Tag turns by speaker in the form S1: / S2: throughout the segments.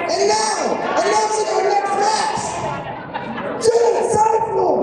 S1: And now, announcing our next match, Jenny Seifel.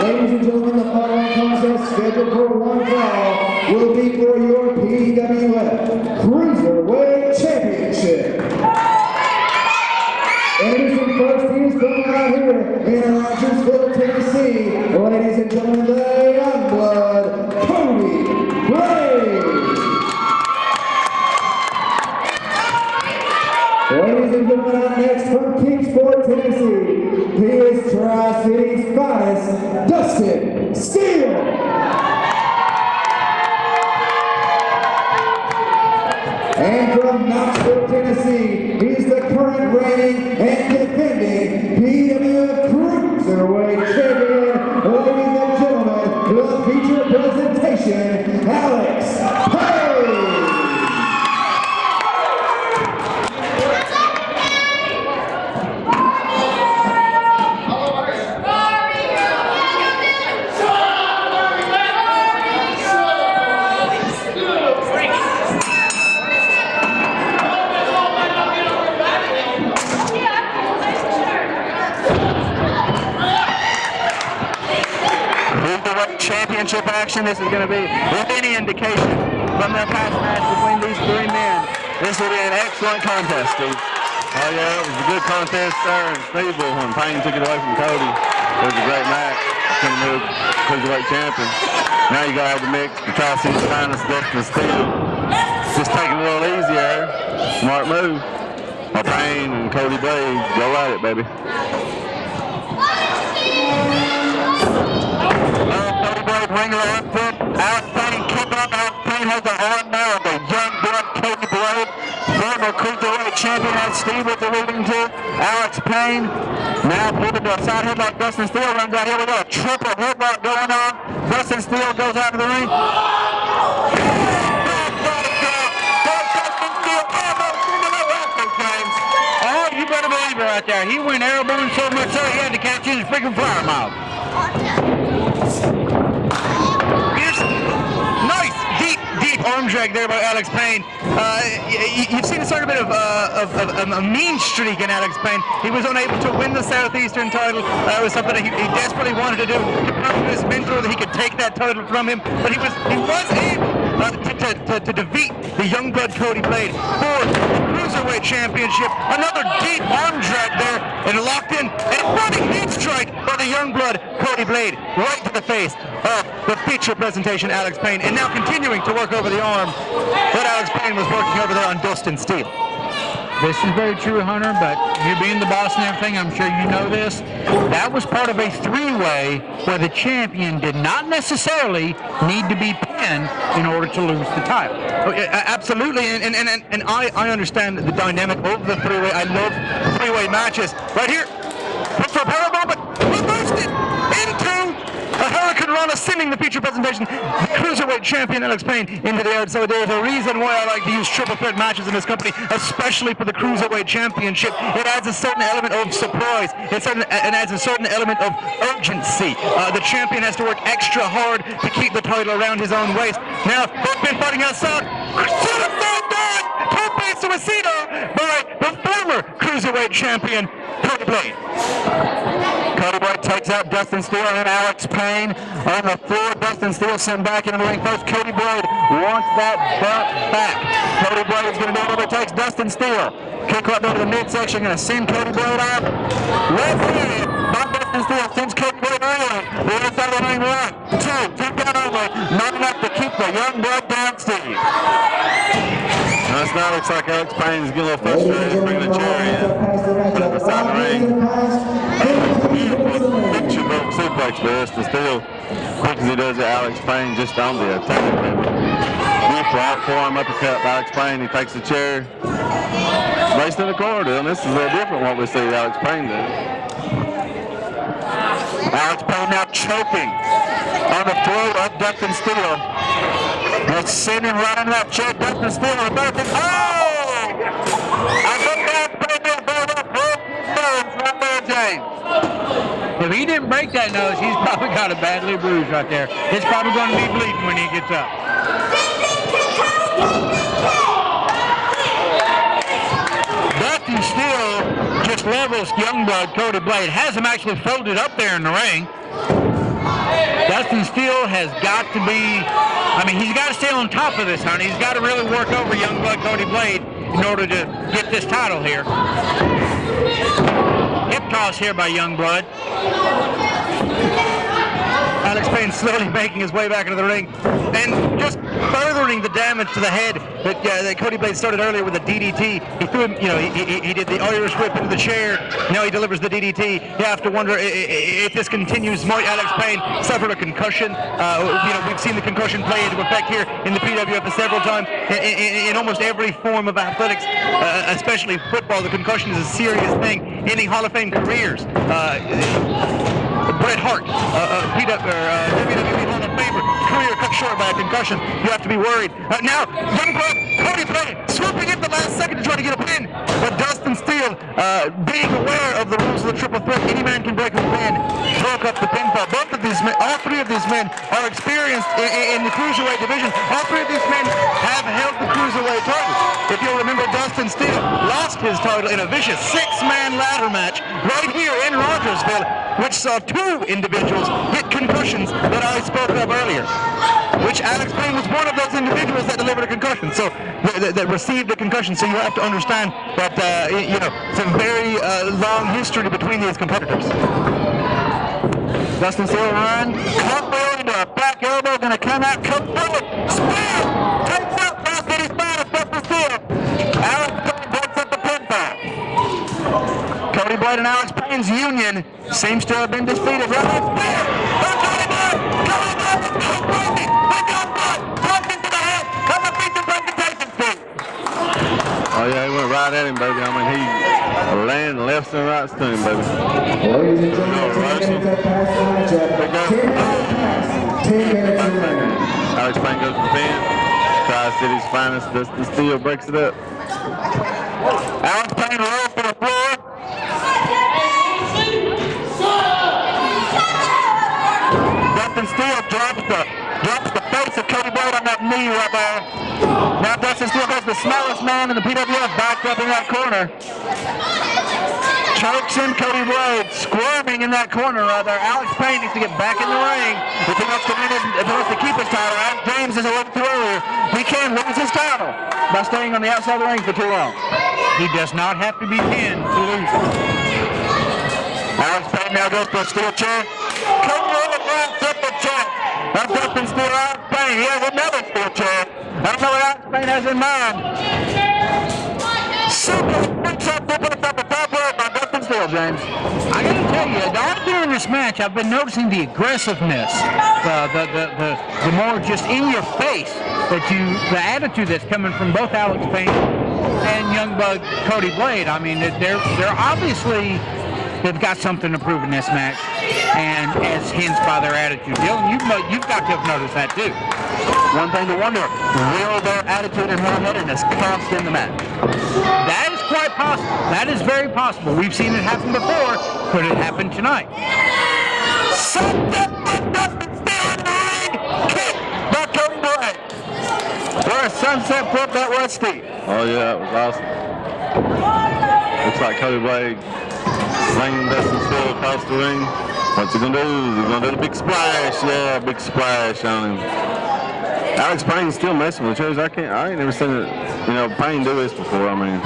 S1: Ladies and gentlemen, the following contest scheduled for one fall will be for your PWF Cruiserweight Championship. Introducing first, he is from right here in Rogersville, Tennessee. Ladies and gentlemen, the young blood, May. Ladies and gentlemen, up next from Kingsport, Tennessee, he is Tri-City's finest, Dustin Steele. And from Knoxville, Tennessee, he's the current reigning and defending PWF Cruiserweight Champion. Ladies and gentlemen, the feature presentation, Alex Page.
S2: Yeah. Cruiserweight Championship action. This is going to be, with any indication from their past match between these three men, this will be an excellent contest, Steve.
S3: Oh yeah, it was a good contest there in Steveville when Payne took it away from Cody. It was a great match. Couldn't move Cruiserweight champion. Now you gotta have the mix to try to see the finest Dustin Steele. Just take it a little easier. Smart move. While Payne and Cody Blade go at it, baby.
S2: Cody Blade ringer up foot. Alex Payne keep up. Alex Payne has the arm now of the young blood Cody Blade. Former Cruiserweight champion, as Steve was alluding to. Alex Payne now pivoted to a side headlock. Dustin Steele runs out. Here we go. A triple headlock going on. Dustin Steele goes out of the ring. Oh, you better believe it right there. He went airborne so much so he had to catch his freaking flower mouth. Nice, deep arm drag there by Alex Payne. You've seen a sort of bit of a mean streak in Alex Payne. He was unable to win the Southeastern title. It was something that he desperately wanted to do. He proved to his mentor that he could take that title from him, but he was able to defeat the young blood Cody Blade for the Cruiserweight Championship. Another deep arm drag there and locked in, and running knee strike by the young blood Cody Blade right to the face of the feature presentation Alex Payne, and now continuing to work over the arm that Alex Payne was working over there on Dustin Steele.
S4: This is very true, Hunter, but you being the boss and everything, I'm sure you know this. That was part of a three-way where the champion did not necessarily need to be pinned in order to lose the title.
S2: Oh, yeah, absolutely, and I understand the dynamic of the three-way. I love three-way matches. Right here, look for a powerbomb, but reversed it into a Hurricane Rana, sending the feature presentation, the Cruiserweight champion Alex Payne, into the air. So there's a reason why I like to use triple threat matches in this company, especially for the Cruiserweight Championship. It adds a certain element of surprise. It adds a certain element of urgency. The champion has to work extra hard to keep the title around his own waist. Now, they've been fighting outside. Suicide dive! Tope Suicida by the former Cruiserweight champion, Cody Blade. Cody Blade takes out Dustin Steele and Alex Payne on the floor. Dustin Steele sent back into the ring first. Cody Blade wants that belt back. Cody Blade is going to do whatever it takes. Dustin Steele kick up into the midsection, going to send Cody Blade out. Left hand by Dustin Steele sends Cody Blade early. The other side of the ring, 1, 2 down only. Not enough to keep the young blood down, Steve.
S3: It's now looks like Alex Payne is getting a little frustrated, bringing the chair in, put it beside the ring. Beautiful picture book suplex by Dustin Steele. Quick as he does it, Alex Payne just on the attack. Beautiful out forearm uppercut by Alex Payne. He takes the chair, placed in the corner, and this is a little different what we see Alex Payne do.
S2: Alex Payne now choking on the throat of Dustin Steele. Let's send him right into that chair. Dustin Steele on the back. Oh! I think Alex Payne did build up both nose right there, James.
S4: If he didn't break that nose, he's probably got a badly bruised right there. It's probably going to be bleeding when he gets up.
S2: Dustin Steele just levels Youngblood Cody Blade. Has him actually folded up there in the ring. Dustin Steele has got to be, he's got to stay on top of this, honey. He's got to really work over Youngblood Cody Blade in order to get this title here. Hip toss here by Youngblood. Alex Payne slowly making his way back into the ring and just furthering the damage to the head that Cody Blade started earlier with the DDT. He threw him, he did the Irish whip into the chair. Now he delivers the DDT. You have to wonder if this continues, might Alex Payne suffer a concussion? We've seen the concussion play into effect here in the PWF several times. In almost every form of athletics, especially football, the concussion is a serious thing, ending Hall of Fame careers. Bret Hart, WWE Hall of Famer, career cut short by a concussion. You have to be worried. Now, Youngblood Cody Blade swooping in the last second to try to get a pin. But Dustin Steele, being aware of the rules of the triple threat, any man can break a pin, broke up the pinfall. Both of these men, all three of these men are experienced in the Cruiserweight division. All three of these men have held the Cruiserweight title. If you'll remember, Dustin Steele lost his title in a vicious 6-man ladder match right here in Rogersville, which saw 2 individuals get concussions I spoke of earlier, which Alex Payne was one of those individuals that delivered a concussion, so that received a concussion. So you have to understand that some very long history between these competitors. Dustin Steele run, cartwheel into a back elbow, going to come out, come forward, spear, takes out South City's finest, Dustin Steele. Alex Payne breaks up the pinfall. Cody Blade and Alex Payne's union seems to have been defeated. Right, spear, Cody Blade, crazy, they got blood, punch into the head, that's a feature presentation, Steve.
S3: Oh yeah, he went right at him, baby. I mean, he landed lefts and rights to him, baby.
S1: Ladies and gentlemen, 10 minutes have passed the matchup. 10 minutes passed. 10 minutes remaining.
S3: Alex Payne goes to the pin. Tri-City's finest, Dustin Steele breaks it up.
S2: Alex Payne rolls to the floor. Dustin Steele drops the face of Cody Blade on that knee right there. Now Dustin Steele has the smallest man in the PWF backed up in that corner. Chokes him, Cody Blade squirming in that corner right there. Alex Payne needs to get back in the ring if he wants to win it, if he wants to keep his title. Alex James is alluded to earlier. He can lose his title by staying on the outside of the ring for too long.
S4: He does not have to be pinned to lose it.
S2: Alex Payne now goes to a steel chair. Cody Blade wraps up the chair. That's Dustin Steele. Alex Payne, he has another steel chair. I don't know what Alex Payne has in mind. Super picks up the top rope by Dustin Steele, James.
S4: I gotta tell you, all during this match, I've been noticing the aggressiveness, the more just in your face the attitude that's coming from both Alex Payne and young bug Cody Blade. I mean, they're obviously, they've got something to prove in this match, and as hints by their attitude. Dylan, you've got to have noticed that too.
S2: One thing to wonder, will their attitude and hard-headedness cost in the match?
S4: That is quite possible. That is very possible. We've seen it happen before. Could it happen tonight?
S2: Sunset Dustin Steele in the ring. Kick by Cody Blade. What a sunset flip that was, Steve.
S3: Oh yeah, that was awesome. Looks like Cody Blade slinging Dustin Steele across the ring. What's he gonna do? He's gonna do the big splash. Yeah, big splash on him. Alex Payne's still messing with chairs. I ain't never seen it, Payne do this before. I mean,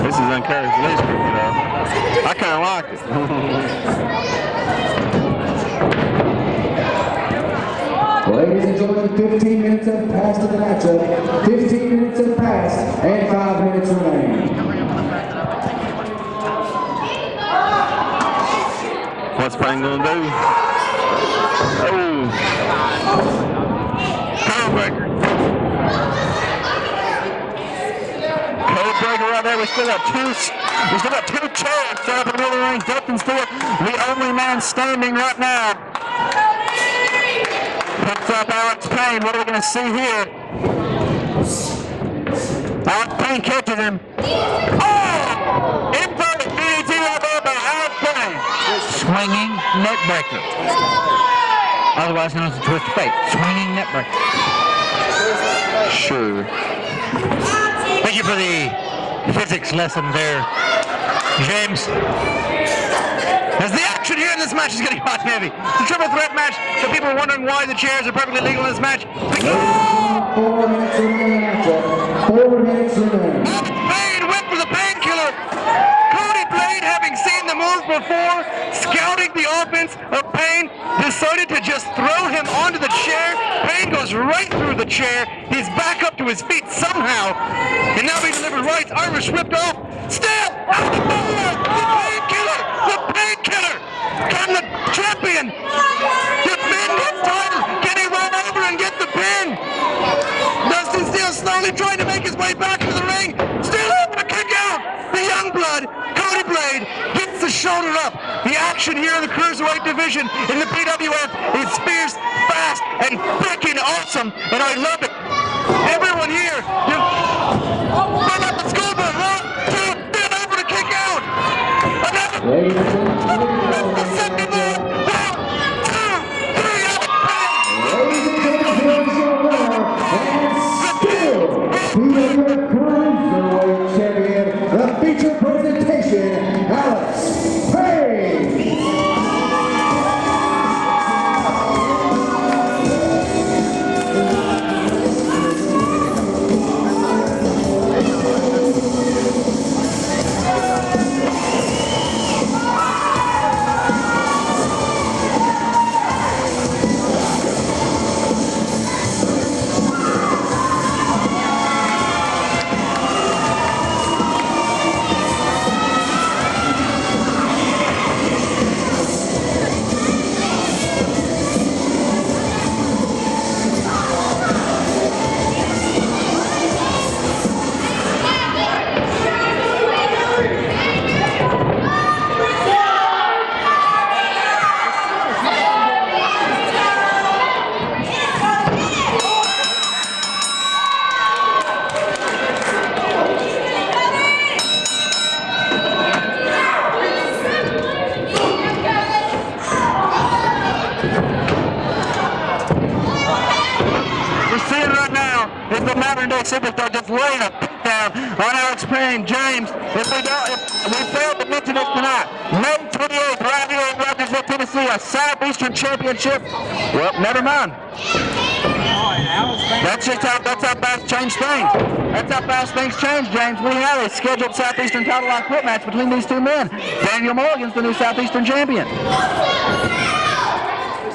S3: this is uncharacteristic, I kind of like it.
S1: Ladies and gentlemen, 15 minutes have passed in the matchup. 15 minutes have passed and 5 minutes remain.
S3: What's Payne gonna do? Oh.
S2: Codebreaker. Codebreaker right there. We still got two chairs set up in the middle of the ring. Dustin Steele, the only man standing right now. Picks up Alex Payne. What are we going to see here? Alex Payne catches him. Oh! Inverted DDT right there by Alex Payne.
S4: Swinging neck breaker. Otherwise known as a twist of fate. Swinging neck breaker.
S3: Sure.
S4: Thank you for the physics lesson there, James.
S2: As the action here in this match is getting hot and heavy. It's a triple threat match, so people are wondering why the chairs are perfectly legal in this match.
S1: 4 minutes remaining matchup. 4 minutes remaining.
S2: Payne went for the painkiller. Cody Blade, having seen the move before, scouting the offense of Payne, decided to just throw him onto the chair. Payne goes right through the chair. He's back up to his feet somehow. And now he delivered rights. Irish whipped off. Still out the door. The painkiller. The painkiller. Can the champion defend his title? Can he run over and get the pin? Dustin Steele slowly trying to make his way back into the ring. Still able to kick out. The young blood, Cody Blade, gets the shoulder up. The action here in the Cruiserweight division in the PWF is fierce, fast, and freaking awesome. And I love it. Everyone here, bring up the school bus. 1, 2, bend over to kick out. Another.
S1: Ladies and gentlemen,
S2: The second move. 1, 2, 3.
S1: ladies and gentlemen, here's your winner, and still PWF Cruiserweight Champion, the feature presentation, Alex Payne.
S2: the modern-day superstar just laying a pick down on Alex Payne. James, if we fail to mention this tonight, May 28th, right here in Rogersville, Tennessee, a Southeastern Championship. Well, never mind. That's how fast change things. That's how fast things change, James. We have a scheduled Southeastern title on quit match between these two men. Daniel Morgan's the new Southeastern champion.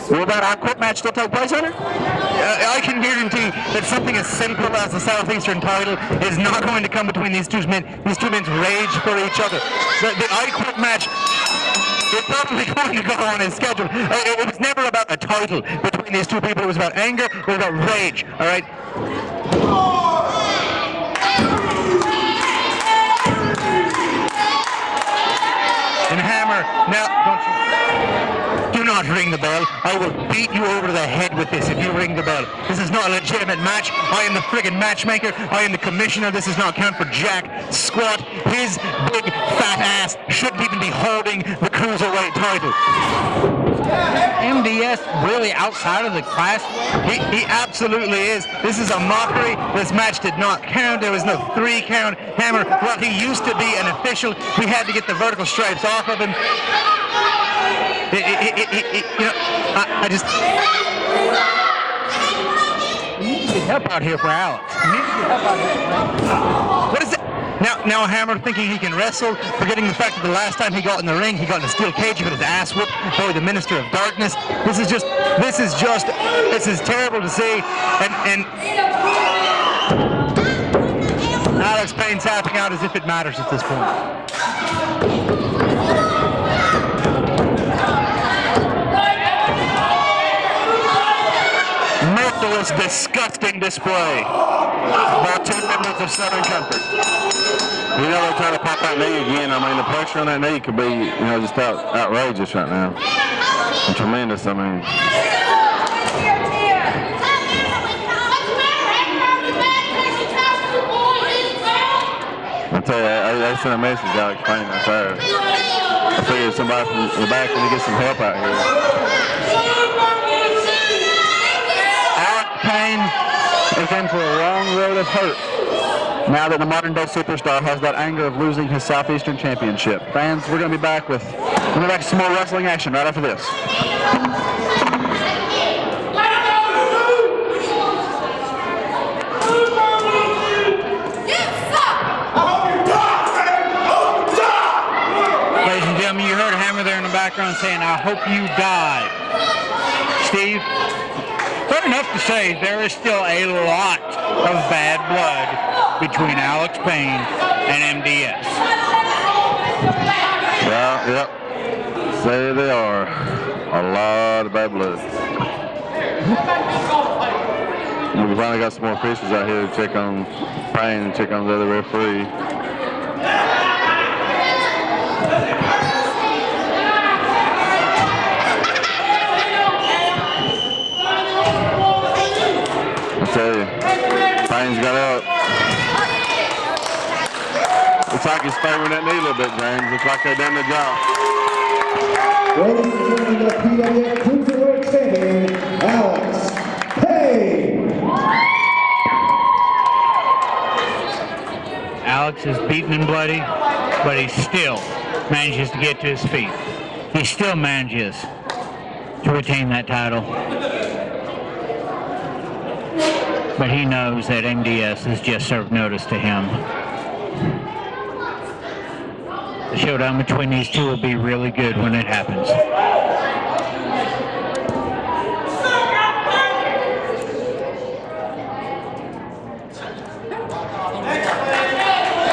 S2: Will that I quit match still take place, Hunter? I can guarantee that something as simple as the Southeastern title is not going to come between these two men. These two men's rage for each other. The I quit match is probably going to go on as scheduled. It was never about a title between these two people. It was about anger. It was about rage. All right. And Hammer, now do not ring the bell. I will beat you over the head with this if you ring the bell. This is not a legitimate match. I am the friggin' matchmaker. I am the commissioner. This does not count for jack squat. His big fat ass shouldn't even be holding the cruiserweight title.
S4: MDS really outside of the class?
S2: He absolutely is. This is a mockery. This match did not count. There was no 3 count. Hammer, well, he used to be an official. We had to get the vertical stripes off of him. I just...
S4: You need to get help out here for Alex. You need to get help out here for Alex.
S2: What is it? Now Hammer thinking he can wrestle, forgetting the fact that the last time he got in the ring, he got in a steel cage, he got his ass whooped by the Minister of Darkness. This is terrible to see. And Alex Payne tapping out as if it matters at this point. Merciless, disgusting display by 2 members of Southern Comfort.
S3: You know, they're trying to pop that knee again. I mean, the pressure on that knee could be, just outrageous right now. And tremendous, I mean. I tell you, they sent a message to Alex Payne right there. I figured somebody from the back would get some help out here.
S2: Alex Payne is in for a long road of hurt now that the modern-day superstar has that anger of losing his Southeastern Championship. Fans, we're going to be back with some more wrestling action right after this.
S4: Ladies and gentlemen, you heard Hammer there in the background saying, "I hope you die." Steve, fair enough to say there is still a lot of bad blood between Alex Payne and MDS.
S3: Well, yep. Say they are. A lot of bad blood. We finally got some more officials out here to check on Payne and check on the other referee. I tell you, Payne's got up. Looks like he's favoring that knee a little bit, James. Looks like they've done the job.
S1: Ladies and gentlemen, the PWF Cruiserweight Champion, Alex Payne.
S4: Alex is beaten and bloody, but he still manages to get to his feet. He still manages to retain that title. But he knows that MDS has just served notice to him. The showdown between these two will be really good when it happens.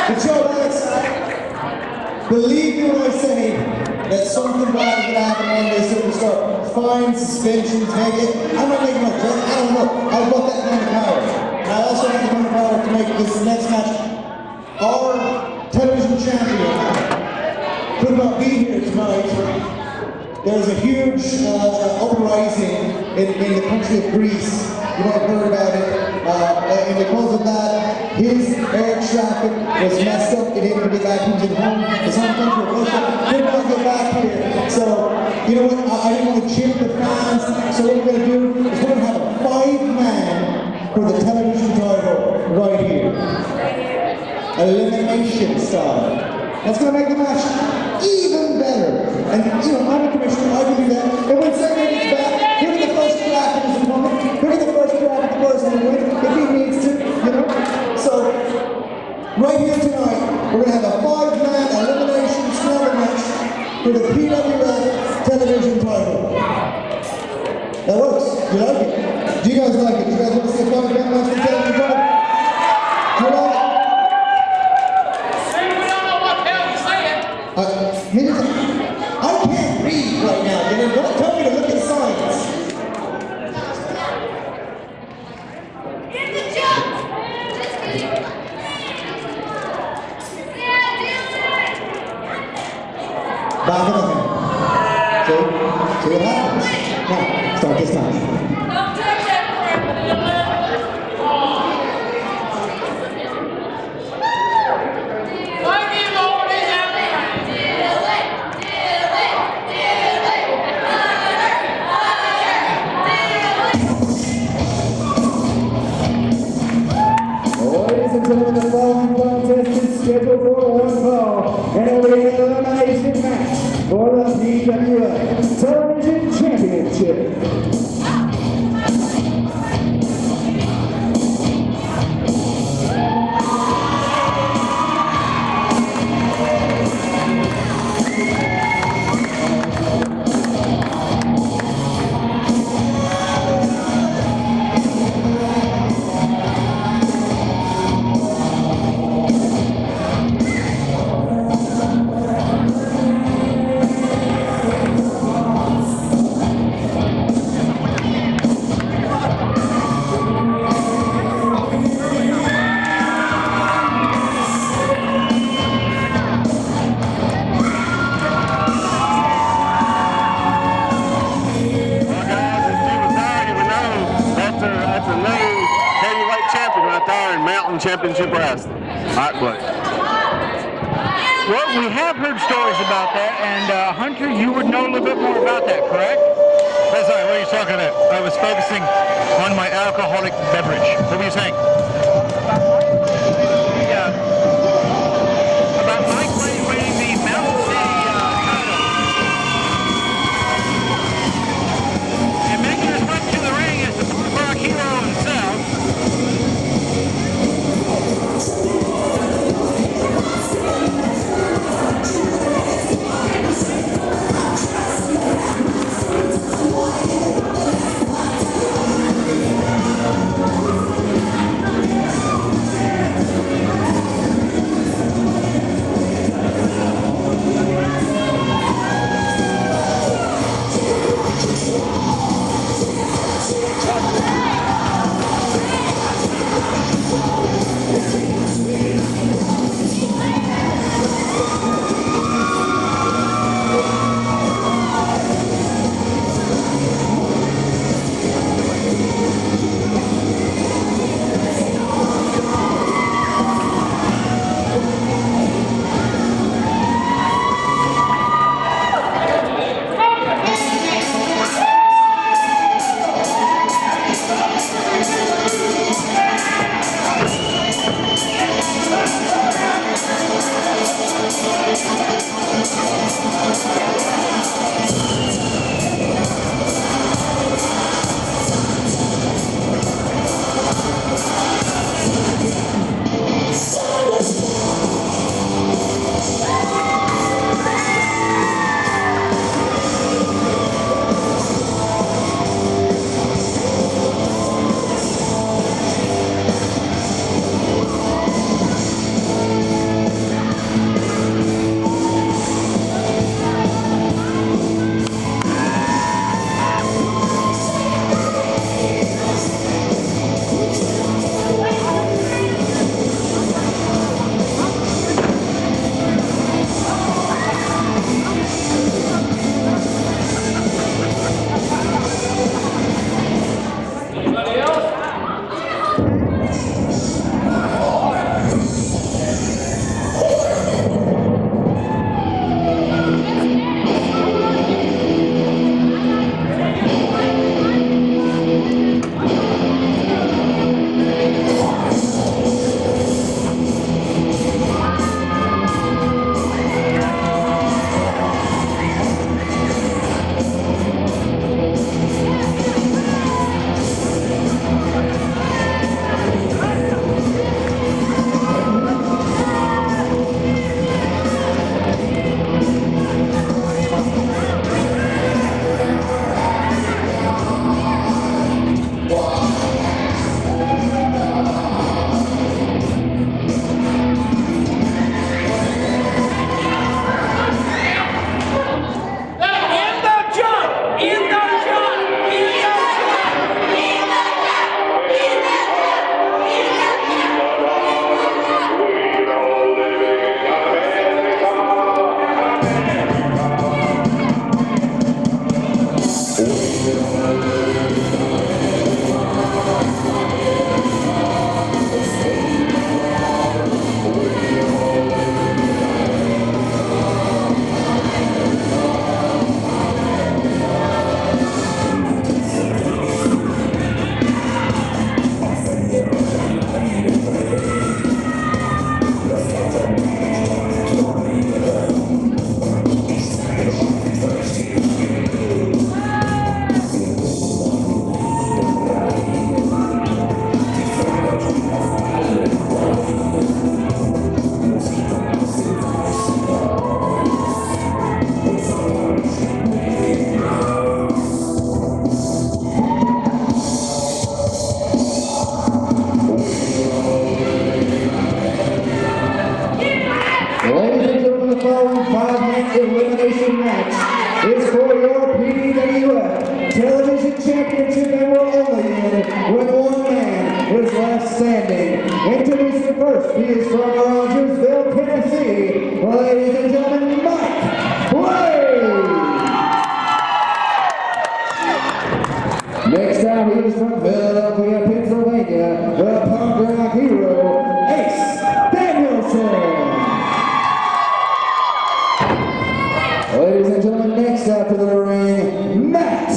S1: The showdown, believe me when I say that something bad is going to happen on this superstar. Fines, suspensions, make it. I'm not making a joke. I don't know. I've got that kind of power. And I also have the kind of power to make this next match our television champion could not be here tonight. There's a huge uprising in the country of Greece. You might have heard about it. And because of that, his air traffic was messed up. It didn't get back into the home. His home country of Russia did not get back here. So, you know what? I didn't want to chip the fans. So what we're going to do is we're going to have a 5-man for the television title. elimination style. That's going to make the match even better. And, you know, I'm a commissioner, I can do that. And when Segment gets back, give me the first crack at his opponent, give me the first crack at the person who wins, if he needs to, you know? So, right here tonight, we're going to have a 5-man elimination scramble match for the PWF television title. That works. You like it? Do you guys like it? Do you guys want to see a 5-man match for the television title? Do you like it? I can't read right now, Dylan. Don't tell me to look at signs. Back of the hand. See what happens? Now, start this time. Ladies and gentlemen, the following contest is scheduled for one fall, and it will be an elimination match for the PWF Television Championship.
S3: Championship wrestling. Hot play.
S4: Well, we have heard stories about that, and Hunter, you would know a little bit more about that, correct?
S2: That's right. What are you talking about? I was focusing on my alcoholic beverage. What were you saying?
S4: Yeah. About Mike Ray winning the Mountain City title. And making his way to the ring is the Bulldog hero himself.
S1: first. He is from Rogersville, Tennessee. Ladies and gentlemen, Mike Blade. Next up, he is from Philadelphia, Pennsylvania. The punk rock hero, Ace Danielson. Ladies and gentlemen, next up to the ring, Matt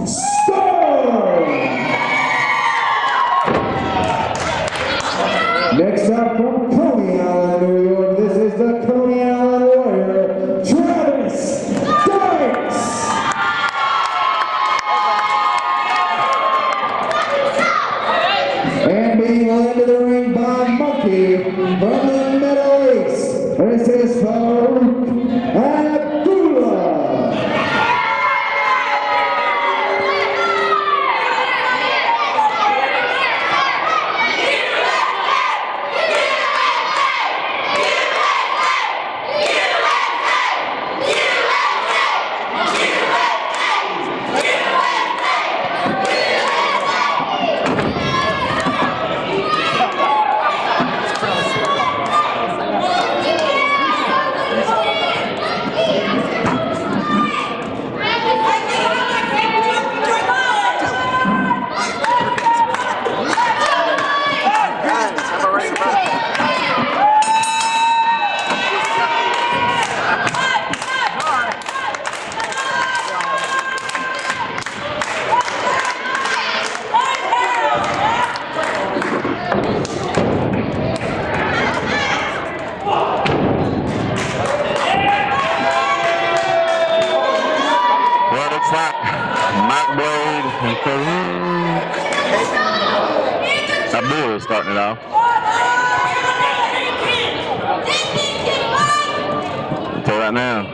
S1: Storm. Next up from Coney Island, New York, this is the Coney Island Warrior, Travis Dykes. And being led to the ring by Monkey from the Middle East, this is Farouk Abdullah.
S3: Abdullah starting it off. I'll tell you right now,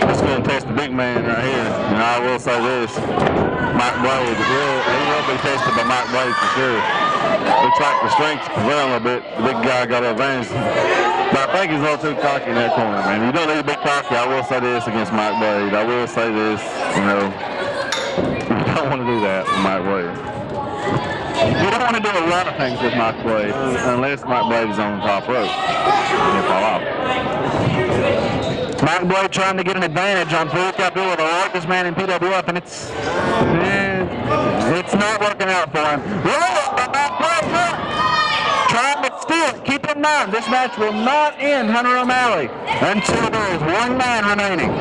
S3: it's going to test the big man right here. And I will say this, Mike Blade, he will be tested by Mike Blade for sure. Looks like the strength's prevailing a little bit. The big guy got an advantage. But I think he's a little too cocky in that corner, man. You don't need to be cocky. I will say this against Mike Blade. I will say this, you know, you don't want to do that with Mike Blade. You don't want to do a lot of things with Mike Blade unless Mike Blade is on the top rope. He'll fall off.
S4: Mike Blade trying to get an advantage on Farouk Abdullah, the largest man in PWF, and it's not working out for him. Trying to steal it. Keep in mind, this match will not end Hunter O'Malley until there is one man remaining.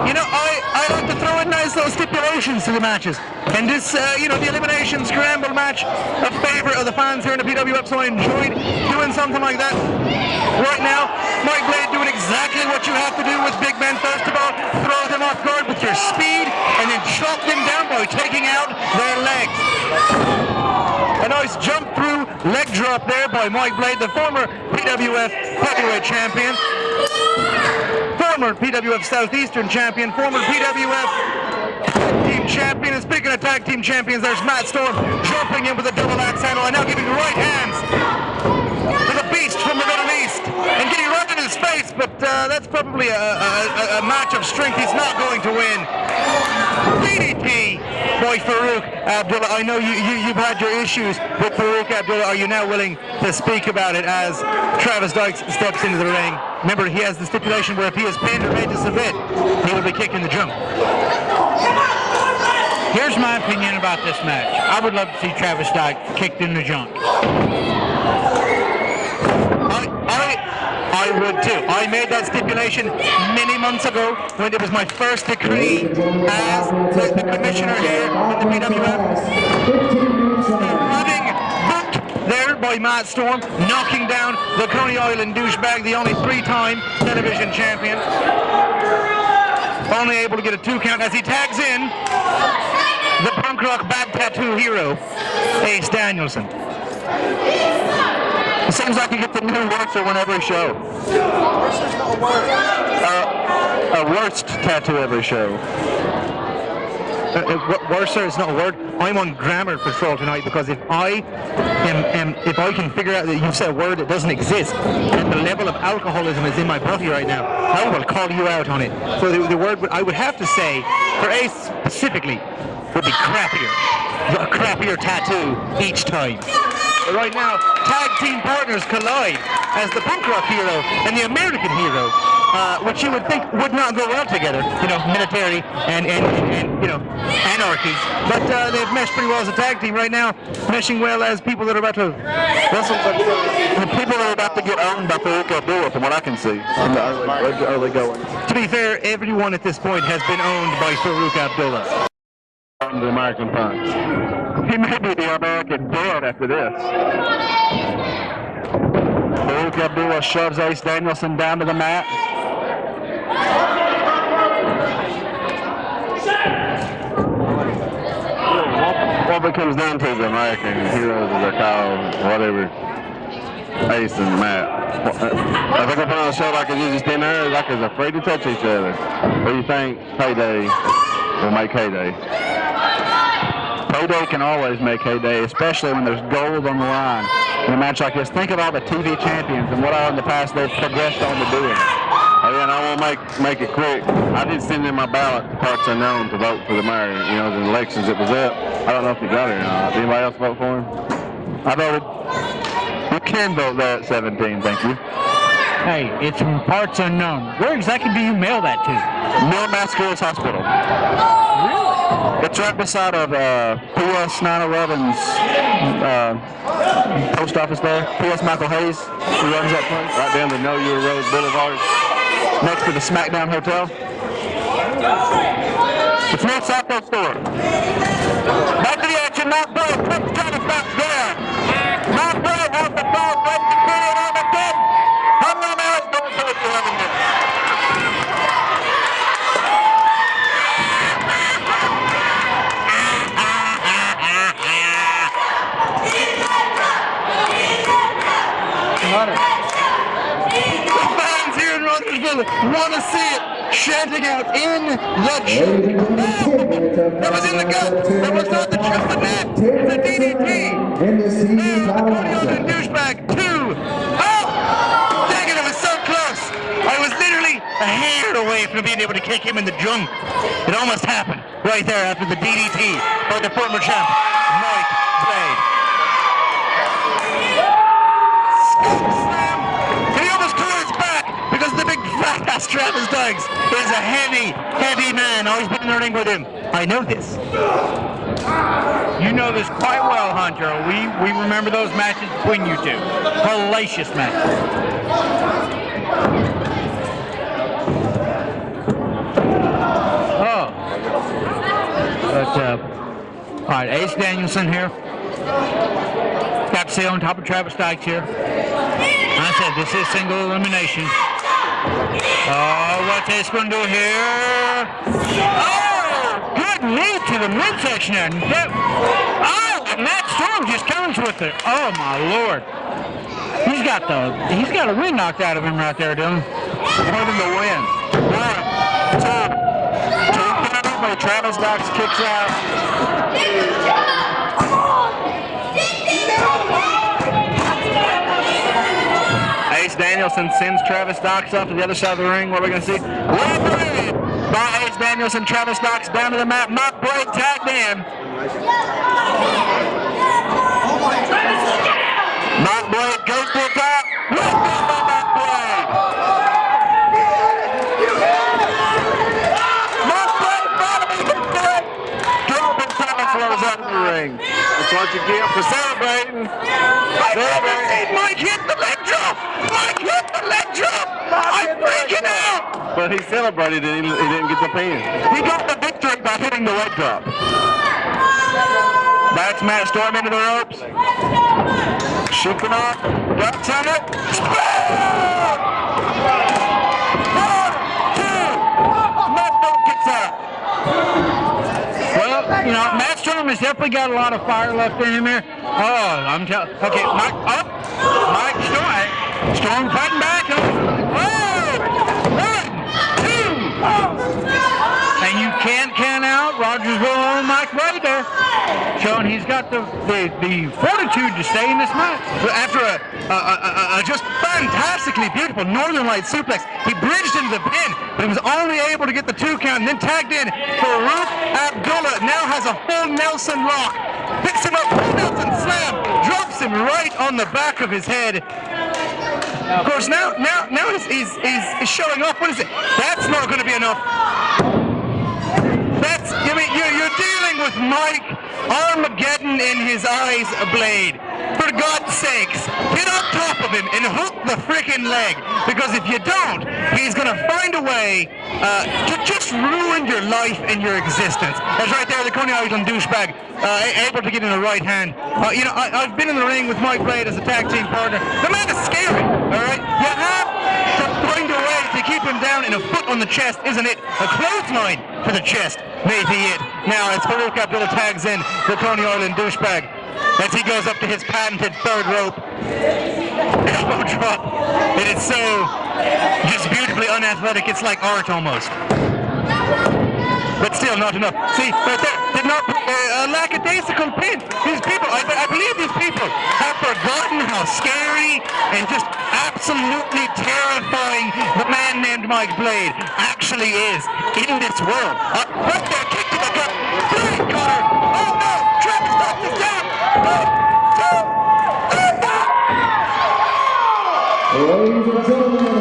S4: You know, I like to throw in nice little stipulations to the matches. And this, you know, the elimination scramble match, a favorite of the fans here in the PWF, so I enjoyed doing something like that. Right now, Mike Blade doing exactly what you have to do with big men. First of all, throw them off guard with your speed, and then chop them down by taking out their legs. A nice jump through leg drop there by Mike Blade, the former PWF heavyweight champion, former PWF Southeastern champion, former PWF team champion. And speaking of tag team champions, there's Matt Storm jumping in with a double axe handle and now giving right hands to the beast from the Middle East and getting right in his face, but that's probably a match of strength he's not going to win. DDT by Farouk Abdullah. I know you've had your issues with Farouk Abdullah. Are you now willing to speak about it as Travis Dykes steps into the ring? Remember, he has the stipulation where if he is pinned or made to submit, he will be kicked in the junk.
S5: Here's my opinion about this match. I would love to see Travis Dykes kicked in the junk.
S4: I would too. I made that stipulation many months ago when it was my first decree as the commissioner here in the PWF. Having booked there by Matt Storm, knocking down the Coney Island douchebag, the only three-time television champion. Only able to get a 2 count as he tags in the punk rock back tattoo hero, Ace Danielson. It seems like you get the new worser on every show. A worst tattoo every show. Worser is not a word. I'm on grammar patrol tonight because if I can figure out that you've said a word that doesn't exist and the level of alcoholism is in my body right now, I will call you out on it. So the word I would have to say for Ace specifically would be crappier. A crappier tattoo each time.
S2: But right now, tag team partners collide as the punk rock hero and the American hero, which you would think would not go well together. You know, military and you know, anarchy. But they've meshed pretty well as a tag team right now, meshing well as people that are about to wrestle.
S3: The people are about to get owned by Farouk Abdullah, from what I can see, in the early going.
S2: To be fair, everyone at this point has been owned by Farouk Abdullah.
S3: The American Punch. He may be the American dead after this.
S2: Farouk Abdullah shoves Ace Danielson down to the mat.
S3: What it comes down to the American heroes, as they're called, whatever, Ace and Matt. I think I put on a show like it's just in there, like it's afraid to touch each other. What do you think Payday will make Heyday?
S4: Payday can always make Heyday, especially when there's gold on the line in a match like this. Think of all the TV champions and what all in the past they've progressed on to doing.
S3: Oh yeah, and I won't make it quick. I did send in my ballot to Parts Unknown to vote for the mayor. You know, the elections it was up. I don't know if you got it or not. Did anybody else vote for him?
S4: I voted.
S3: You can vote there at 17, thank you.
S5: Hey, it's from Parts Unknown. Where exactly do you mail that to?
S3: Mill Mascare's Hospital.
S5: Really?
S3: It's right beside of PS 911's post office there. PS Michael Hayes, who runs that place. Right down the Know Your Road Boulevard, next to the SmackDown Hotel. It's not Southwest store. Back to the action, not Blake. Quick trying to stop there. Not Blake has the ball, breaks the period on the 10. Hunter now is going for the 11 minutes. The fans here in Rogersville want to see it, chanting out in the that was in the gut. That was not the jumping net. The DDT. And douchebag 2. Oh! Dang it, it was so close. I was literally a hair away from being able to kick him in the junk. It almost happened right there after the DDT by the former champ, Mike Blade. Slam. And he almost tore his back because the big fat ass Travis Dykes is a heavy, heavy man. Always been in the ring with him. I know this.
S5: You know this quite well, Hunter. We remember those matches between you two. Hellacious matches. Oh. But, all right, Ace Danielson here. Got to stay on top of Travis Dykes here. I said this is single elimination. Oh, what's Ace going to do here? Oh, good knee to the midsection there. Oh, and Matt Storm just comes with it. Oh my Lord. He's got a wind knocked out of him right there, Dylan.
S3: More than the win. 1, 2, 2 by Travis Dykes kicks out. Ace Danielson sends Travis Dykes off to the other side of the ring. What are we going to see? Referee by Ace Danielson. Travis Dykes down to the mat. Mike Blade tagged in. Mike Blade goes to the top. Left by Mike Blade. Mike Blade finally gets to it. Dropping Thomas throws out of the ring. That's what you get for celebrating. Mike hit the leg drop. Mike hit the leg drop. I'm freaking out. But he celebrated and he didn't get the pin. He got the victory by hitting the leg drop. That's Matt Storm into the ropes. Shooting off. Ducks on it. Spin! 1, 2. Matt Storm kicks out.
S5: Well, you know, Matt Storm has definitely got a lot of fire left in him here. Oh, I'm telling. Okay, Mike up. Mike Storm fighting back. Oh, 1, 2. And you can't count out Rogersville on Mike right there. Showing he's got the fortitude to stay in this match.
S2: After a just fantastically beautiful Northern Light suplex, he bridged into the pin, but he was only able to get the 2 count and then tagged in. Farouk Abdullah now has a full Nelson lock. Picks him up, full Nelson slam, drops him. him right on the back of his head. Of course, now he's showing off. What is it? That's not going to be enough. That's, I mean, you're dealing with Mike Armageddon in his eyes blade. For God's sakes, get on top of him and hook the freaking leg. Because if you don't, he's going to find a way to just ruin your life and your existence. That's right there, the Coney Island douchebag, able to get in the right hand. You know, I've been in the ring with Mike Blade as a tag team partner. The man is scary, all right? You have to find a way to keep him down, and a foot on the chest, isn't it? A clothesline for the chest may be it. Now, as Farouk Abdullah tags in the Coney Island douchebag, as he goes up to his patented third rope elbow drop. It is so just beautifully unathletic, it's like art almost. But still not enough. See, right there, did not a lackadaisical pin. These people, I believe these people have forgotten how scary and just absolutely terrifying the man named Mike Blade actually is in this world. Right there, kick to the gut. Three, Connor. Oh no, Travis Starks is down. 1, 2, 3.
S1: Ladies and gentlemen,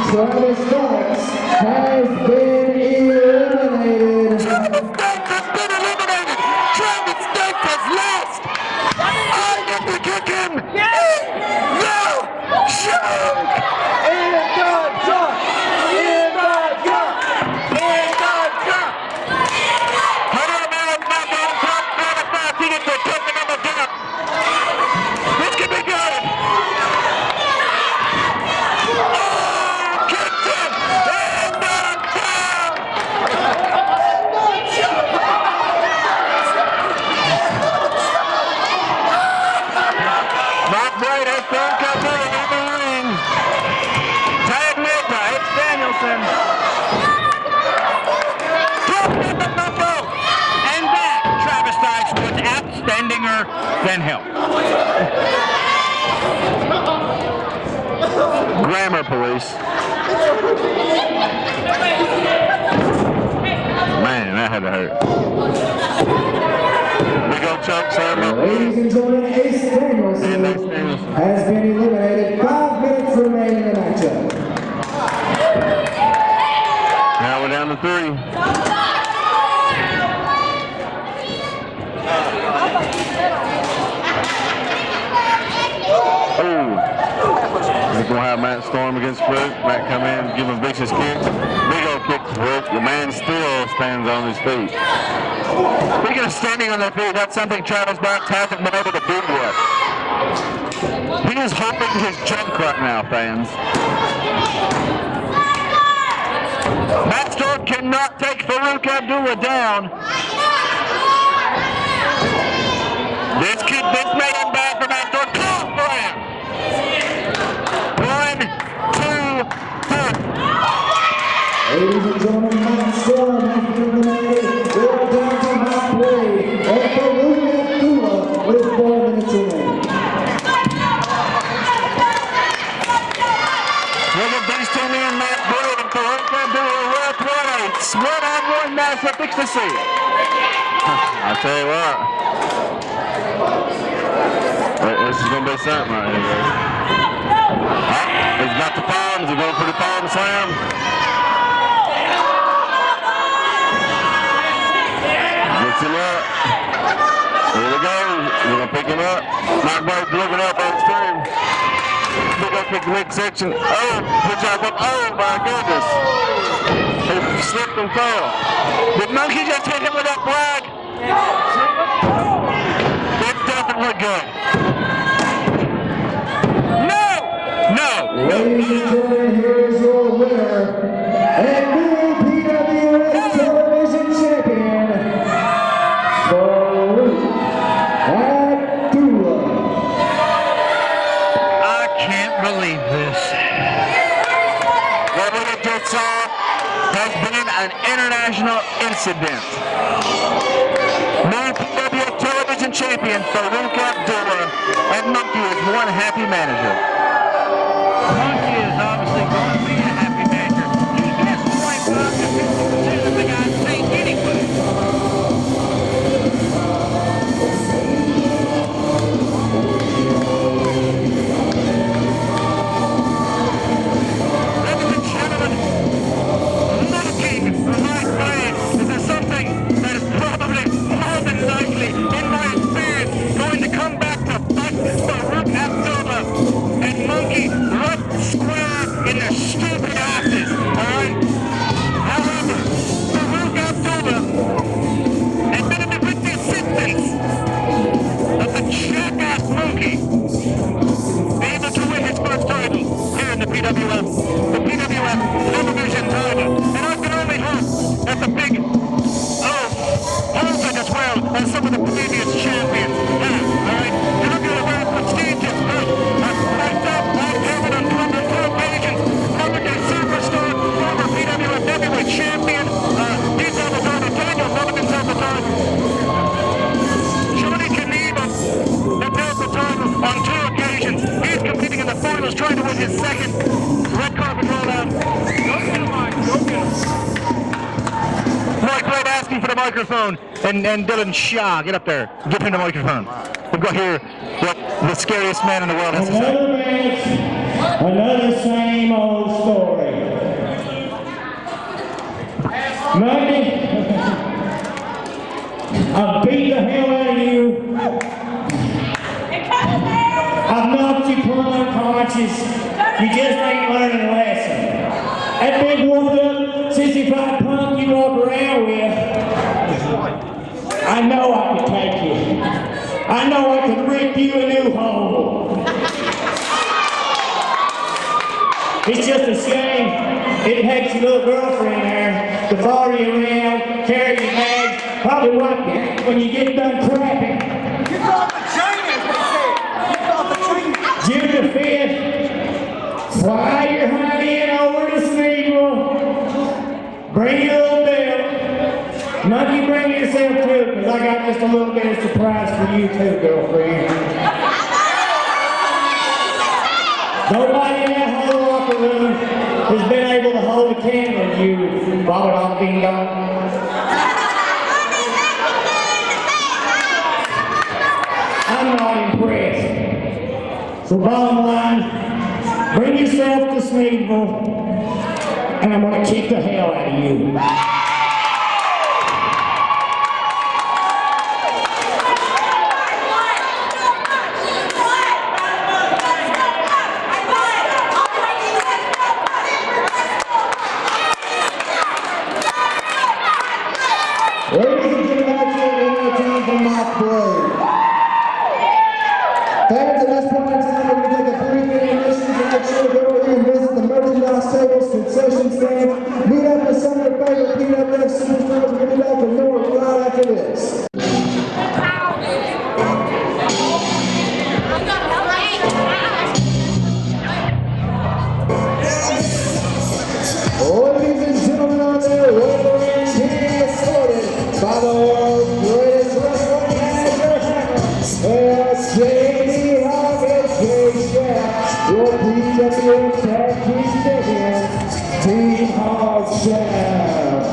S1: Travis Starks has been eliminated.
S2: Travis Starks has been eliminated. Travis Starks has lost. I get to kick him in the shark.
S1: In the gut! In the gut! In the gut!
S2: Hunter Mills back on top. Travis Starks, he gets to kick him in the gut. This could be good.
S4: And that, Travis Starks, was outstandinger than hell.
S3: Grammar police. Man, that had to hurt. Big old choke slam.
S1: Ladies and gentlemen, Ace Danielson has been eliminated. 5 minutes remain in the matchup.
S3: Now we're down to 3. We're going to have Matt Storm against Farouk. Matt come in, give him a vicious kick. Big old kick to Farouk. The man still stands on his feet.
S2: Speaking of standing on their feet, that's something Travis Starks hasn't been able to do yet.
S3: He is hopping his junk right now, fans.
S2: Matt Storm cannot take Farouk Abdullah down. This made him bad for Matt Storm. Call for him. 1, 2, 3.
S1: Ladies and gentlemen, Matt Storm has been eliminated. We're down to Mike Blade and Farouk Abdullah with 4 minutes remaining.
S2: Look at these two men, Matt Blade and Farouk Abdullah, worth one-eighths. One-on-one match efficacy.
S3: I tell you what. This is going to be something right here. He's got the palms. He's going for the palm slam. Gets him up. Here he goes. We're going to pick him up. Mike Blade's looking up on the stream. We're going to pick the midsection. Oh, good job up. Oh, my goodness. He slipped and fell. Did Monkey just hit him with that flag? It doesn't look good.
S1: Ladies and gentlemen, here is your winner and new PWF Television Champion, Farouk Abdullah.
S4: I can't believe this.
S2: What we just saw has been an international incident. New PWF Television Champion Farouk Abdullah and Monkey is one happy manager.
S4: Monkey is obviously going to be a happy manager. He gets 45 to 50% of the guy's pay anyway.
S2: his second red carpet rollout. Go get him, Mike. Go get him. Mike Wade asking for the microphone, and Dylan Shaw, get up there. Give him the microphone. We'll go hear what the scariest man in the world has to say.
S6: Another match, another same old story. Monday, I beat the hell out of you. I've knocked you plumb unconscious. You just ain't learning a lesson. That big whooped up 65 punk you walk around with, I know I can take you. I know I can rip you a new hole. It's just a shame it takes your little girlfriend there to follow you around, carry your bags, probably wipe you when you get done crapping.
S7: You got the chain, as they say. You got the chain.
S6: June the 5th, fly your honey in over to Smeagol. Bring your little belt. Monkey, bring yourself too, because I got just a little bit of surprise for you too, girlfriend. Nobody in that whole locker room has been able to hold a candle to you, Bobby Ding Dong. I'm not impressed. So bottom line, bring yourself to Smeagol, and I'm going to kick the hell out of you.
S1: Ladies and gentlemen, actually, one more time from Mike Wade. Fans, at this point in time, we're going to take a brief intermission to make sure to go over there and visit the merchandise tables, concession stands, meet up with some of your favorite PWF superstars. We're going to be back with more right after this. Ladies and gentlemen out there, we're being escorted by the world's greatest wrestling manager, J.D. Hogg, your PWF Tag Team Champions, Team Hog Shaft.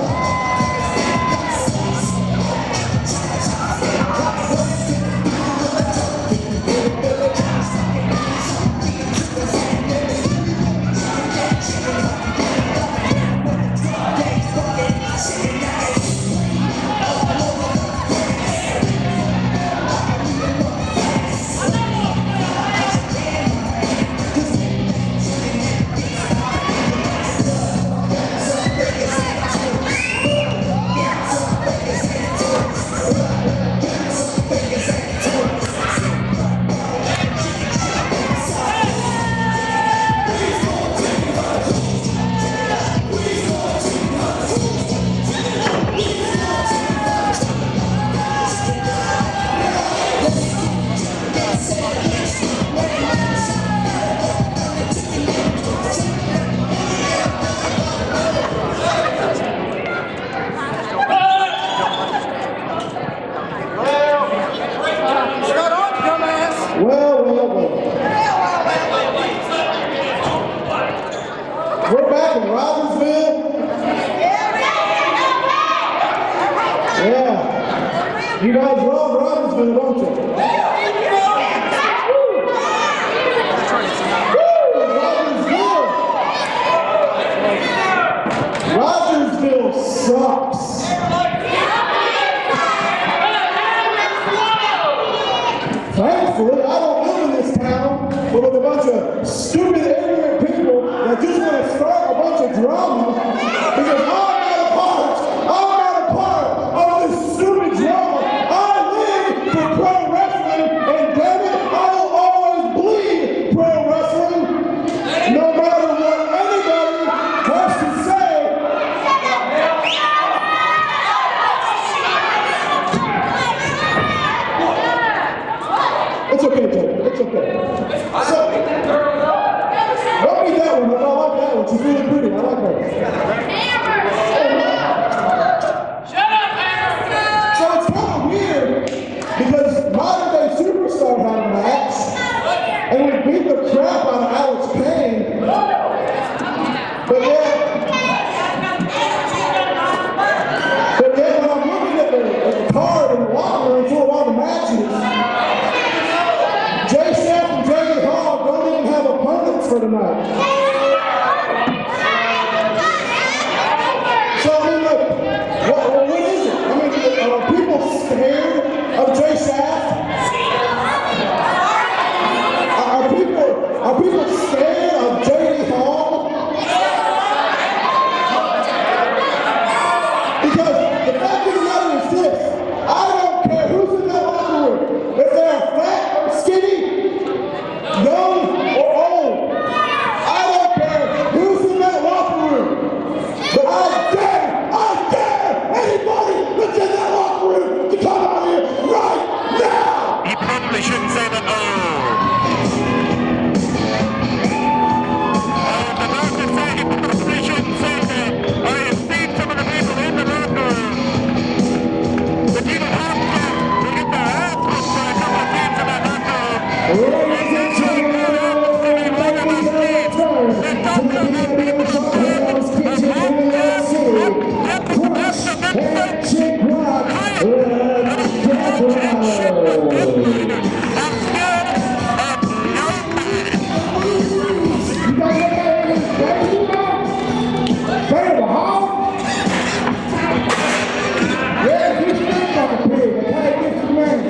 S1: We're back in Rogersville. Yeah. You guys love Rogersville, don't you? Rogersville sucks. Thankfully, I don't live in this town, but with a bunch of stupid, ignorant people that just want to start a bunch of drama because I'm not a part of this stupid drama. I live for pro wrestling, and damn it, I will always bleed pro wrestling, no matter what anybody has to say. It's okay, Jay. It's okay. So, matches, Jay Chef and J.D. Hall don't even have opponents for tonight. So, I mean, like, what is it? I mean, are people scared of Jay Shaft? Are people scared of J.D. Hall? Because the fact of the matter is this, I don't care who's in that locker room. If they're fat or skinny, young or old, I don't care who's in that locker room. But I dare anybody that's in that locker room to come out here right now.
S2: He probably shouldn't say that.
S6: Ladies and gentlemen, ladies and gentlemen, PWF Rogersville Kitchen USA, Crush and Chick Rock, You guys ready to haul? Yeah, you stink like a pig. I gotta get some money.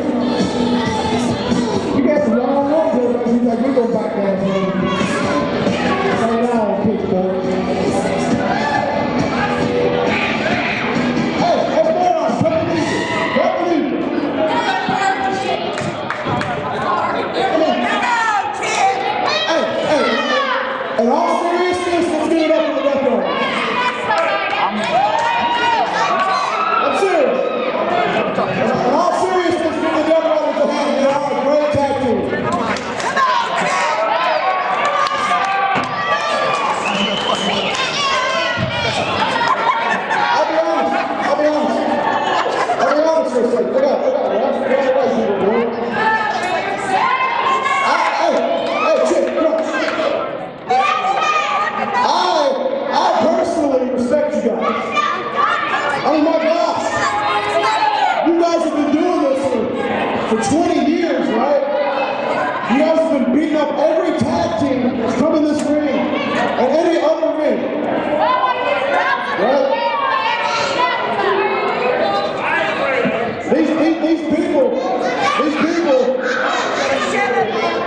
S6: You got the wrong one, but he's like, we go back down here. Stay down, people. Hey, boy, come with me. Hey, in all seriousness, let's give it up for the Death Row. I'm serious. In all seriousness, give the Death Row a hand. They are a great tag team. I'll be honest for a second. Look out, Hey, Chick, come on. I personally respect you guys. I mean, my gosh. You guys have been doing this for 20 years, right? You guys have been beating up every tag team that's come in this ring and any other ring. Right?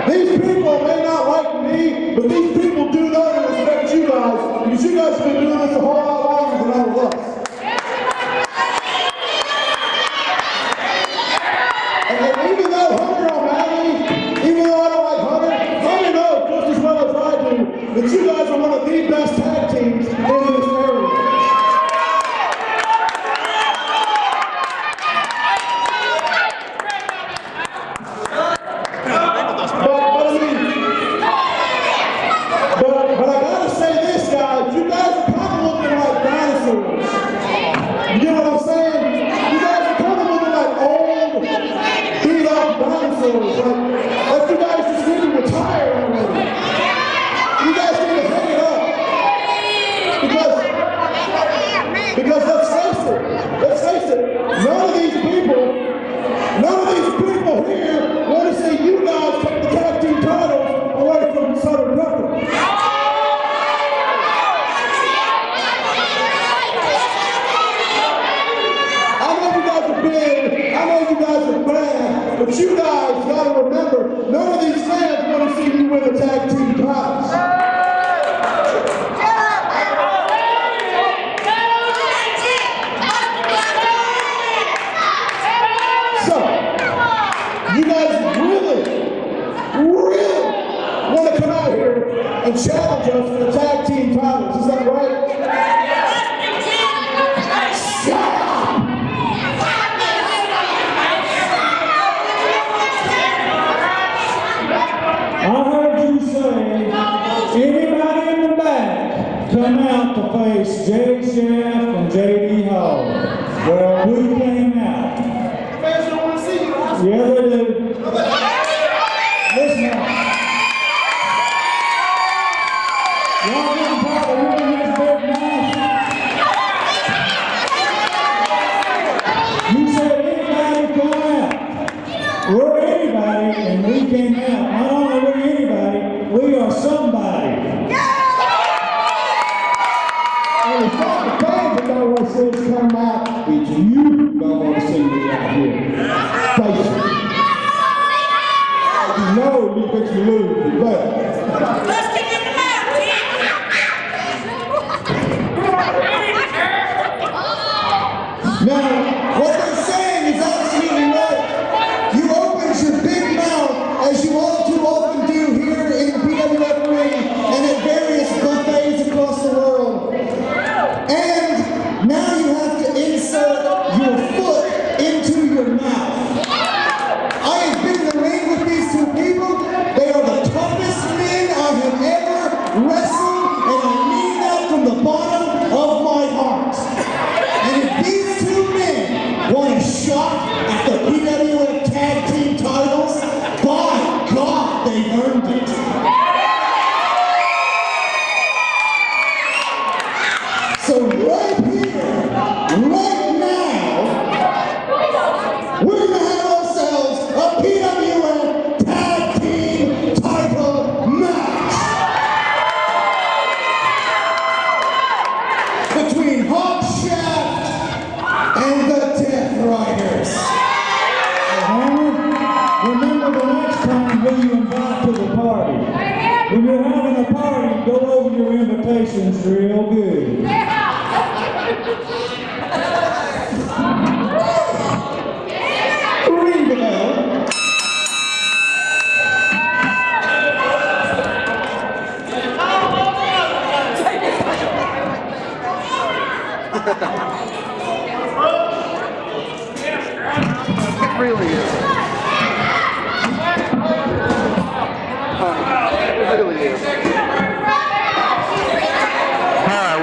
S6: These people may not like me, but these people do know and respect you guys because you guys have been doing this a whole lot longer than all of us. And even though Hunter don't have me, even though I don't like Hunter knows just as well as I do that you guys are one of the best tag teams in this area. But I gotta say this, guys. You guys are kind of looking like dinosaurs. You get what I'm saying? You guys are kind of looking like old, beat-up dinosaurs. Like you guys just need to retire already. You guys need to hang it up. Because let's face it, none of these people here want to see you guys take the tag team titles away from Southern Company. I know you guys are big, I know you guys are bad, but you guys gotta remember, none of these fans want to see you win the tag team titles. So, you guys really want to come out here and challenge us for the tag team titles, is that right? Shut up! I heard you say, anybody in the back, come out to face Jay Shaft and J.D. Hall. Well, we came out. Fans don't want to see you. Yeah, they do. Listen now. Y'all getting tired of hearing this big mouth? You said anybody come out. anybody, and we came out. Not only are we anybody, we are somebody.
S1: And it's not the fans that don't want to see us come out. It's you don't want to see me out here. Face it. You know you think you lose, you better.
S7: Let's get in the mouth,
S1: Now, what they're saying is absolutely right. You opened your big mouth, as you all too often do here in the PWF ring and at various buffets across the world. And now you have to insert your foot into your mouth. I have been in the ring with these two people. They are the toughest men I have ever wrestled, and I mean that from the bottom of my heart. And if these two men want a shot at the PWF Tag Team titles, by God, they've earned it. So right here, right now, we're going to have ourselves a PWF Tag Team title match between Hogshaft and the Death Riders.
S6: Hammer, remember the next time who you invite to the party. When you're having a party, go over your invitations real good.
S1: Ring the bell.
S3: It really is. It really is.
S5: Alright,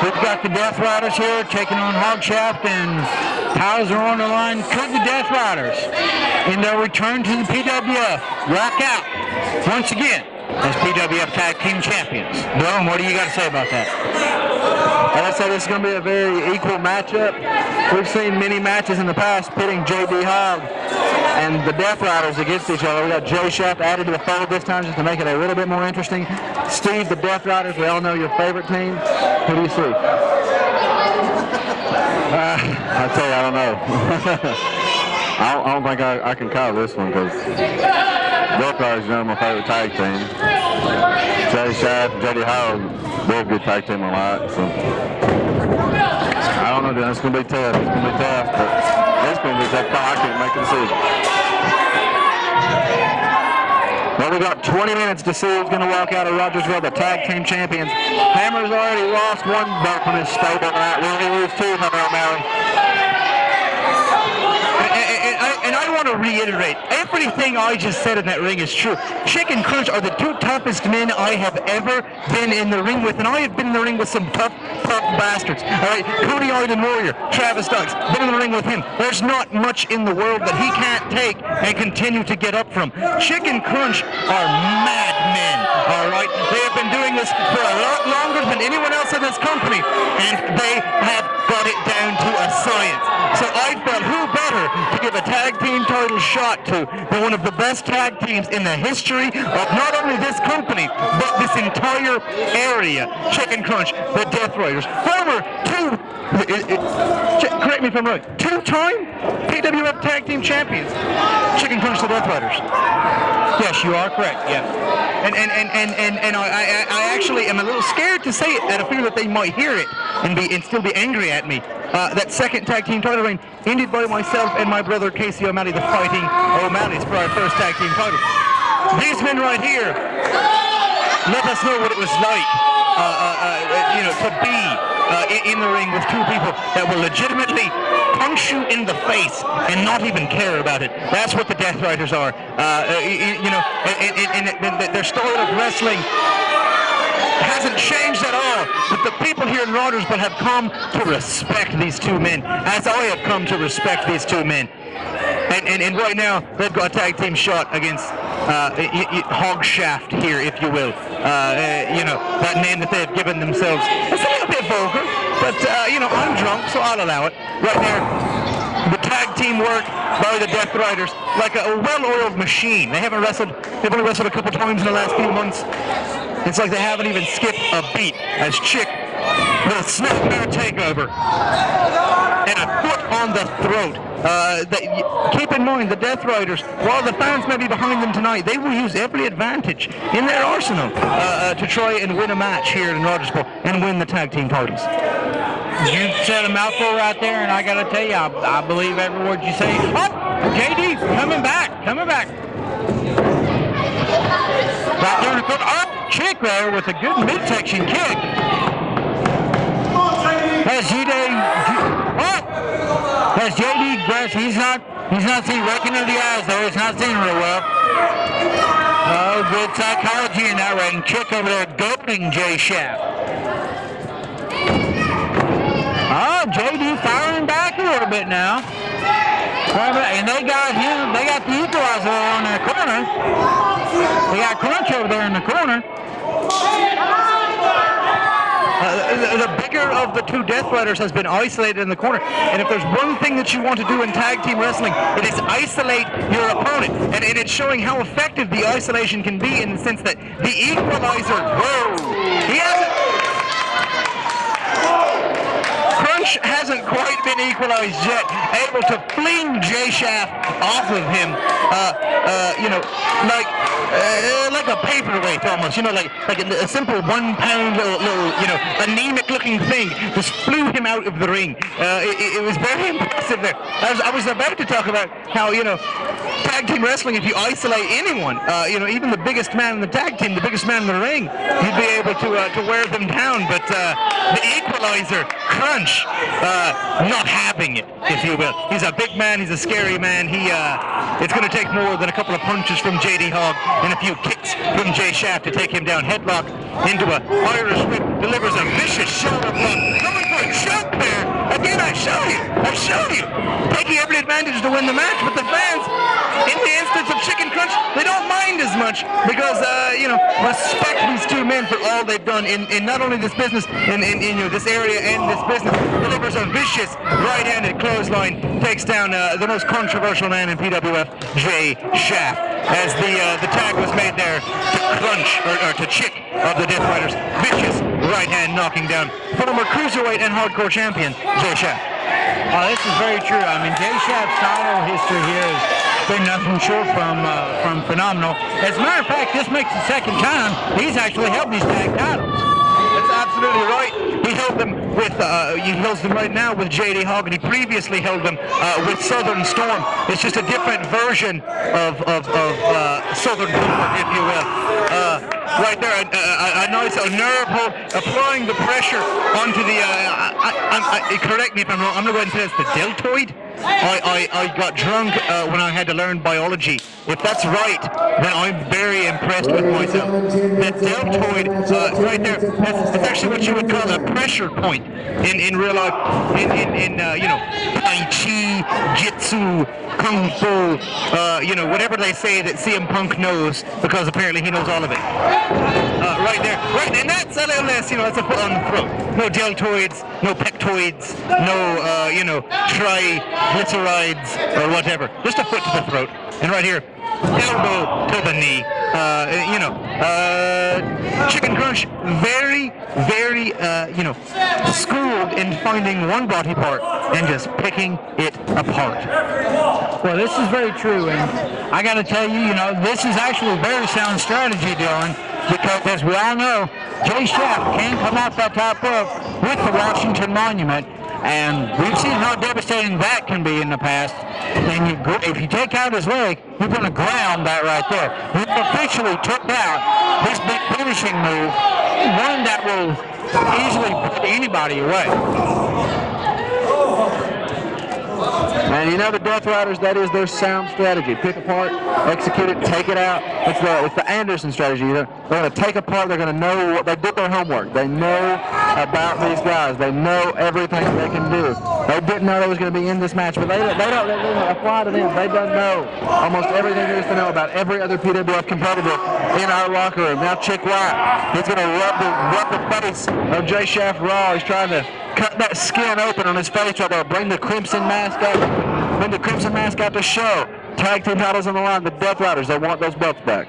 S5: we've got the Death Riders here taking on Hogshaft, and titles are on the line. Could the Death Riders, in their return to the PWF, rock out once again as PWF Tag Team Champions? Dylan, what do you got to say about that?
S3: Like I said, this is going to be a very equal matchup. We've seen many matches in the past pitting JD Hogg and the Death Riders against each other. We got Joe Shaft added to the fold this time just to make it a little bit more interesting. Steve, the Death Riders, we all know your favorite team. Who do you see? I tell you, I don't know. I don't think I can call this one because Death Riders, you know, my favorite tag team. Joe Shaft and JD Hogg, they're a good tag team a lot. So I don't know, Dan. It's going to be tough. It's going to be tough, but it's going to be tough. I can't make a decision.
S2: Well, we've got 20 minutes to see who's going to walk out of Rogersville, the tag team champions. Hammer's already lost one belt from his stable tonight. Will he lose two, Hammer O'Malley? And I want to reiterate, everything I just said in that ring is true. Chicken Crunch are the two toughest men I have ever been in the ring with, and I have been in the ring with some tough bastards. All right, Cody Arden Warrior, Travis Dykes, been in the ring with him. There's not much in the world that he can't take and continue to get up from. Chicken Crunch are madmen, all right? They have been doing this for a lot longer than anyone else in this company, and they have got it down to a science. So I felt who better to give a tag team title shot to than one of the best tag teams in the history of not only this company, but this entire area. Chicken Crunch, the Death Riders, former correct me if I'm wrong, two-time PWF Tag Team Champions. Chicken Crunch, the Death Riders.
S5: Yes, you are correct. Yeah.
S2: And I actually am a little scared to say it out of fear that they might hear it and still be angry at me. That second tag team title reign ended by myself and my brother Casey O'Malley, the Fighting O'Malleys, for our first tag team title. These men right here let us know what it was like, to be in the ring with two people that will legitimately punch you in the face and not even care about it. That's what the Death Riders are. And their style of wrestling hasn't changed at all, but the people here in Rogersville have come to respect these two men, as I have come to respect these two men. And right now, they've got a tag team shot against Hogshaft here, if you will. That name that they've given themselves. It's a little bit vulgar, but, I'm drunk, so I'll allow it. Right there, the tag team work by the Death Riders, like a well-oiled machine. They haven't wrestled, they've only wrestled a couple times in the last few months. It's like they haven't even skipped a beat as Chick will snap their takeover and a foot on the throat. Keep in mind, the Death Riders, while the fans may be behind them tonight, they will use every advantage in their arsenal to try and win a match here in Rogersville and win the tag team titles.
S5: You said a mouthful right there, and I got to tell you, I believe every word you say. Oh, JD, coming back. Right there in the corner. Oh, Chick there with a good midsection kick. As JD grabs, he's not seeing raking of the eyes though. He's not seeing real well. Oh, good psychology in that right. And Chick over there goading Jay Shaft. Oh, JD firing back a little bit now. And they got him. They got the equalizer on their corner. They got Crunch over there in the corner. The bigger of the two Death Riders has been isolated in the corner. And if there's one thing that you want to do in tag team wrestling, it is isolate your opponent. And it's showing how effective the isolation can be in the sense that the equalizer, he Crunch hasn't quite been equalized yet, able to fling Jay Shaft off of him, like a paperweight almost, like a simple 1 pound little anemic-looking thing just flew him out of the ring. It was very impressive there. I was about to talk about how, tag team wrestling, if you isolate anyone, even the biggest man in the tag team, the biggest man in the ring, you'd be able to wear them down. But the equalizer, Crunch, not having it, if you will. He's a big man. He's a scary man. It's going to take more than a couple of punches from JD Hogg and a few kicks from Jay Shaft to take him down. Headlock into a Irish whip, delivers a vicious shoulder blow. Going for a choke there. Again, I show you. Taking every advantage to win the match, but the fans, in the instance of Chicken Crunch, they don't mind as much because, respect these two men for all they've done in not only this business, in this area and this business. Delivers a vicious right-handed clothesline, takes down the most controversial man in PWF, Jay Shaft, as the tag was made there to Crunch, or to Chick of the Death Riders. Vicious right hand knocking down former cruiserweight and hardcore champion, Jay Shaft. Oh, this is very true. I mean, Jay Shaft's title history here has been nothing short from phenomenal. As a matter of fact, this makes the second time he's actually held these tag titles.
S2: That's absolutely right. He held them with, he holds them right now with JD Hogg, and he previously held them with Southern Storm. It's just a different version of Southern Comfort, if you will. Right there, a nice nerve hold, applying the pressure onto the, correct me if I'm wrong, I'm going to go ahead and say it's the deltoid. I got drunk when I had to learn biology. If that's right, then I'm very impressed with myself. The deltoid, right there, that's actually what you would call a pressure point in real life, in Tai Chi, Jitsu, Kung Fu, whatever they say that CM Punk knows, because apparently he knows all of it. Right there, right, and that's a little less, that's a foot on the throat. No deltoids, no pectoids, no, triglycerides or whatever. Just a foot to the throat. And right here, elbow to the knee. Chicken Crunch, very, very, schooled in finding one body part and just picking it apart.
S5: Well, this is very true, and I got to tell you, this is actually very sound strategy, Dylan, because as we all know, Jay Shaft can come off that top rope with the Washington Monument, and we've seen how devastating that can be in the past. And if you take out his leg, you're going to ground that right there. You officially took out this big finishing move, one that will easily put anybody away.
S3: And the Death Riders, that is their sound strategy. Pick apart, execute it, take it out. It's the Anderson strategy. They're going to take apart, they're going to know, they did their homework. They know about these guys. They know everything they can do. They didn't know they was going to be in this match, but they don't apply to them. They don't know almost everything there is to know about every other PWF competitor in our locker room. Now Chick White, he's going to rub the face of Jay Shaft raw. He's trying to cut that skin open on his face right there, bring the crimson mask up. when the Crimson Mask got to show tag team titles on the line, the Death Riders, they want those belts back.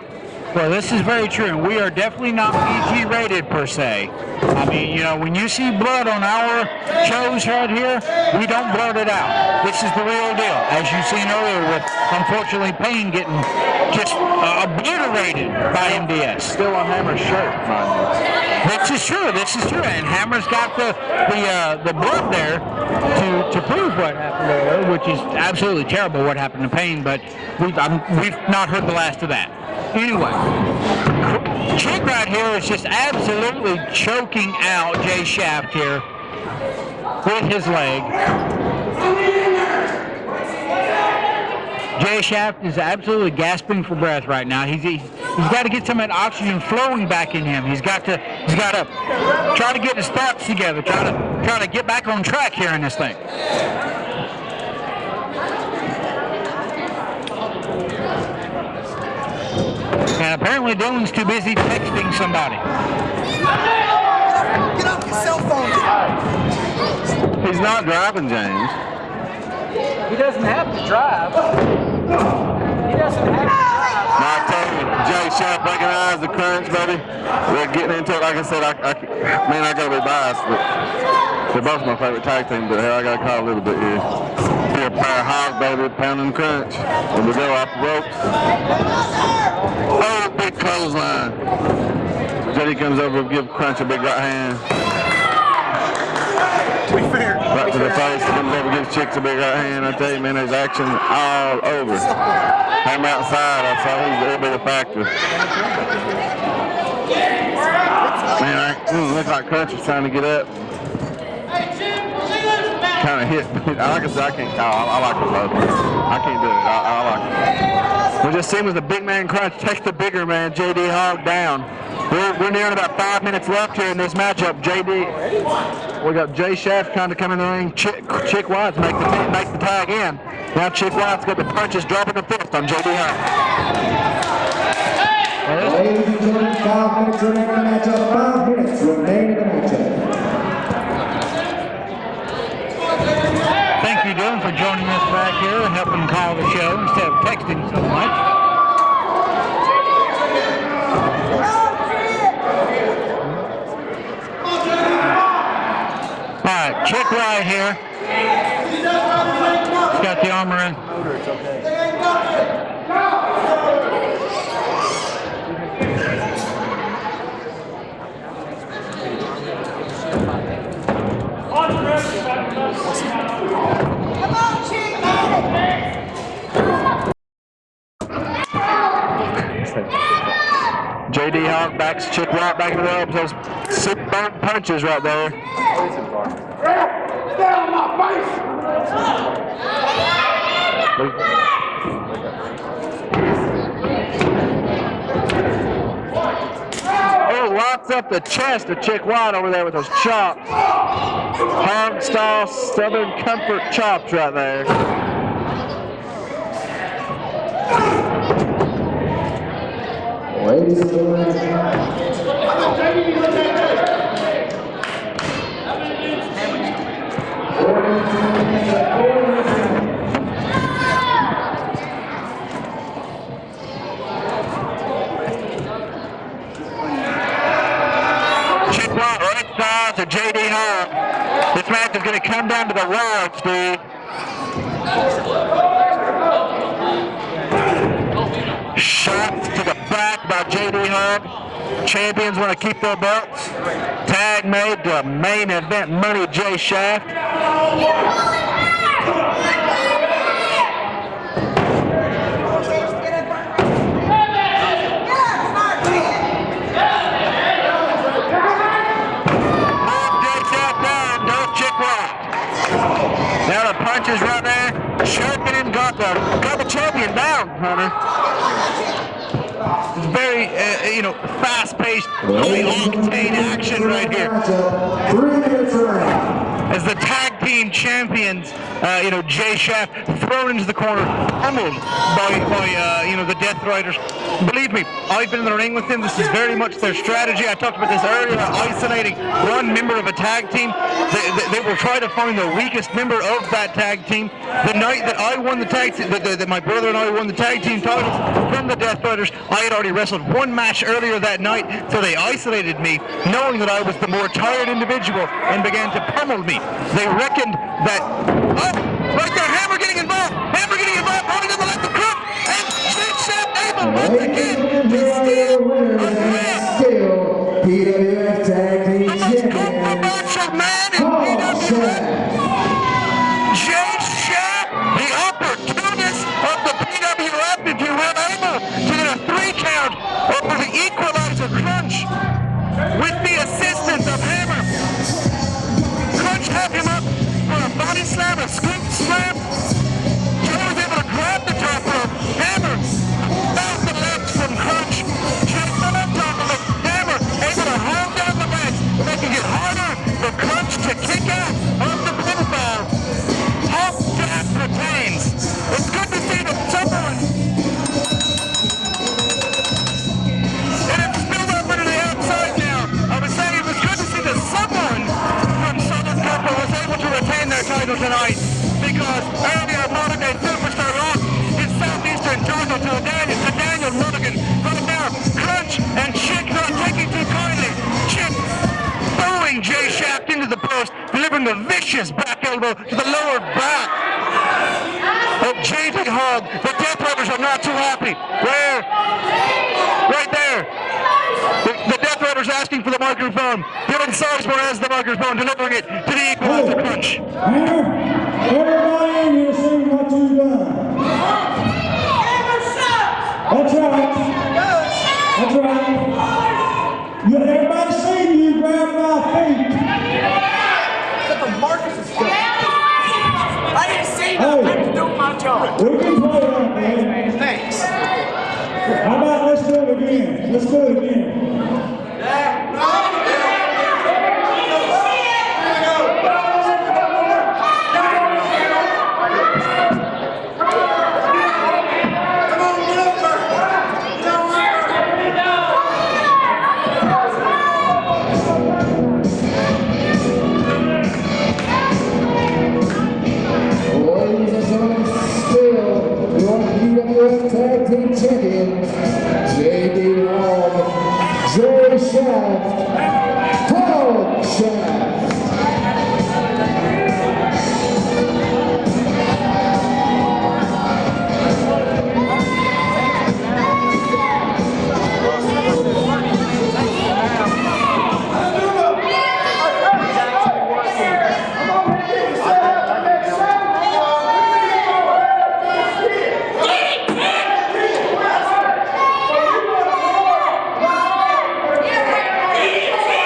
S4: Well, this is very true, and we are definitely not PG rated per se. I mean, you know, when you see blood on our shows right here, we don't blurt it out. This is the real deal, as you've seen earlier with, unfortunately, Payne getting just obliterated by MDS.
S3: Still on Hammer's shirt, mind you.
S4: This is true, and Hammer's got the blood there to prove what happened there, which is absolutely terrible what happened to Payne, but we've not heard the last of that. Anyway, Chick right here is just absolutely choking out Jay Shaft here with his leg. Jay Shaft is absolutely gasping for breath right now. He's got to get some of that oxygen flowing back in him. He's got to try to get his thoughts together, try to get back on track here in this thing. And apparently Dylan's too busy texting somebody.
S7: Get off your cell phone.
S3: He's not driving, James.
S5: He doesn't have to drive. He doesn't have to drive.
S3: No, I tell you, Jay Shaft recognized the crunch, baby. We're getting into it. Like I said, I gotta be biased, but they're both my favorite tag team. But here, I gotta call a little bit here. Here, Power Hog, baby, pounding crunch. Here we go, off the ropes. Oh, big clothesline. Jetty comes over and gives Crunch a big right hand. Right to the face, comes over, gives Chicks a big right hand. I tell you, man, there's action all over. Hammer outside, I saw he'll be the factor. Man, looks like Crunch is trying to get up. Kind of hit. Like I said, I can't. I like it, though. I can't do it. I like it. We just seen as the big man Crunch takes the bigger man, JD Hogg, down. We're nearing about 5 minutes left here in this matchup. We got Jay Shaft trying to come in the ring. Chick White's make the tag in. Now Chick White's got the punches dropping the fist on JD Hogg.
S1: Ladies and gentlemen, 5 minutes remaining in the matchup. 5 minutes remaining in the matchup.
S4: Thank you, Dylan, for joining us back here and helping call the show instead of texting so much. All right, Chick White here. He's got the armor in.
S7: Come on, Chick.
S3: JD Hogg backs Chick White back in the ropes. Those sick burnt punches right there.
S7: Down my face.
S3: Oh, locks up the chest of Chick White over there with those chops. Hog style Southern Comfort chops right there.
S1: Ladies and gentlemen,
S4: Chick White right side to JD Hogg. This match is going to come down to the wire, Steve. Shots to the back by JD Hogg. Champions want to keep their belts. Tag made to main event money, Jay Shaft. Now the punches right there, choking him, got the champion down, Hunter. It's very, fast-paced, high-octane action right here.
S1: 3 minutes remaining.
S4: As the tag
S2: team champions, Jay Shaft, thrown into the corner, pummeled by the Death Riders. Believe me, I've been in the ring with them. This is very much their strategy. I talked about this earlier, isolating one member of a tag team. They will try to find the weakest member of that tag team. The night that I won the tag team, that my brother and I won the tag team titles from the Death Riders, I had already wrestled one match earlier that night, so they isolated me, knowing that I was the more tired individual, and began to pummel me. They reckoned that, right there, Hammer getting involved, holding on the left of Crook, and Jake Shaft able once again to steal a win.
S1: Still, PWF Tag Team
S2: The most
S1: Champion.
S2: Macho Man in PWF. Jay Shaft, the opportunist of the PWF, if you will, able to get a 3 count over the equalizer Crunch with the assistance of Hammer. Crunch had him up for a body slam, a scoop slam. Jay was able to grab the top rope. Hammer found the left from Crunch. Jay fell on top of it. Hammer able to hold down the legs, making it harder for Crunch to kick out of the pinfall. Hope Death retains. It's good to see that someone, and it's spilled over to the outside now. I was saying it was good to see that someone from Southern Copper was able to retain their title tonight, because earlier modern day superstar lost in Southeastern Georgia to Daniel Mulligan. Right now, Crunch and Chick not taking too kindly. Chick throwing Jay Shaft into the post, delivering a vicious back elbow to the lower back of JD Hogg. The Death Riders are not too happy. Where? Right there. The Death Riders asking for the microphone. Dylan Sizemore has the microphone, delivering it to the equalizer Crunch.
S6: Hammer, everybody in here seen what you've done. That's right. That's right. Everybody seen you grab my feet.
S7: Except for Marcus is good. I didn't see that. I'm doing my job.
S6: We can play that, man.
S7: Thanks.
S6: How about let's do it again? Let's do it again.
S1: Ladies and gentlemen, still your PWF Tag Team Champions, JD Hogg, Jay Shaft, Hogg Shaft.
S8: Yeah.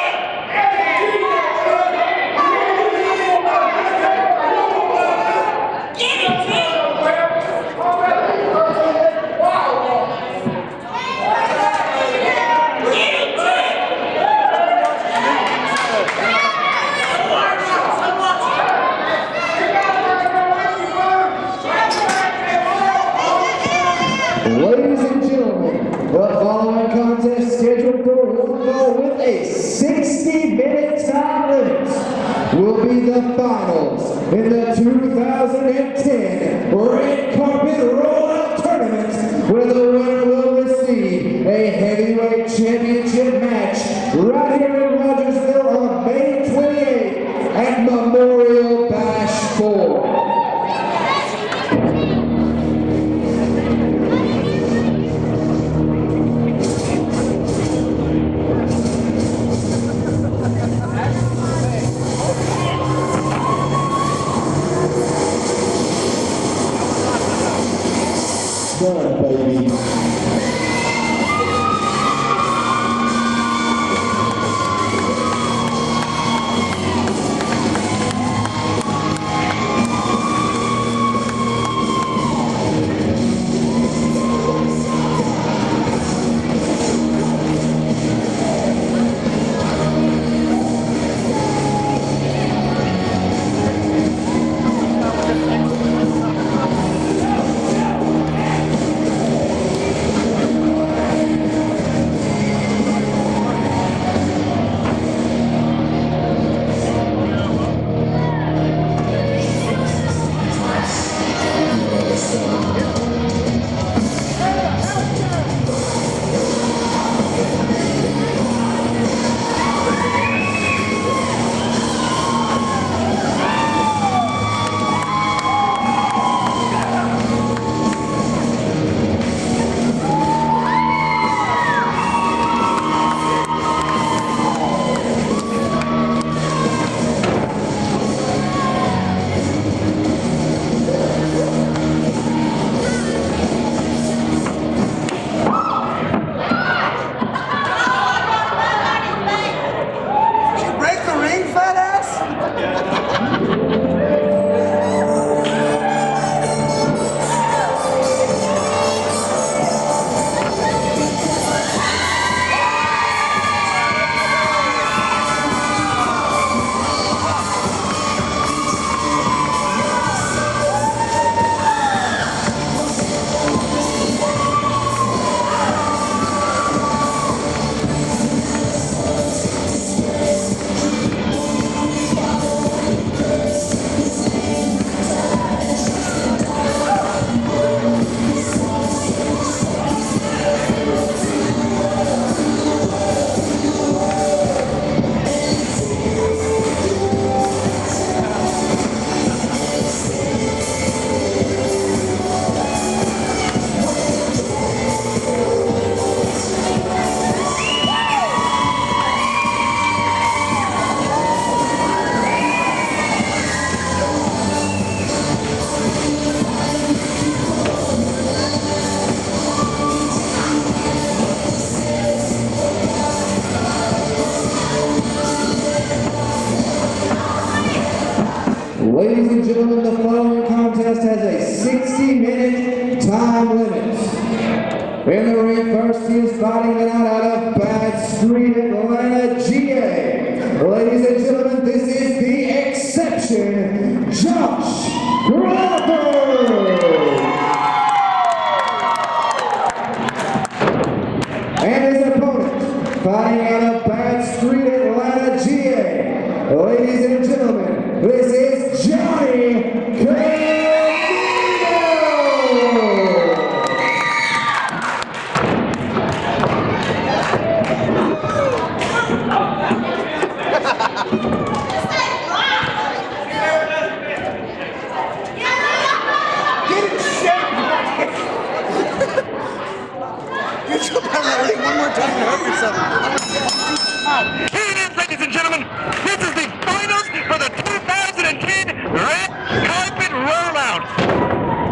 S1: Ladies and gentlemen, the following contest has a 60-minute time limit. In the ring first, he is fighting it out of Bad Street, Atlanta, GA. Ladies and gentlemen, this is the exception, Josh Crawford. And his opponent, fighting out of Bad Street, Atlanta, GA. Ladies and gentlemen, this is Johnny Canino.
S2: Here it is, ladies and gentlemen. This is the finals for the 2010 Red Carpet Rollout.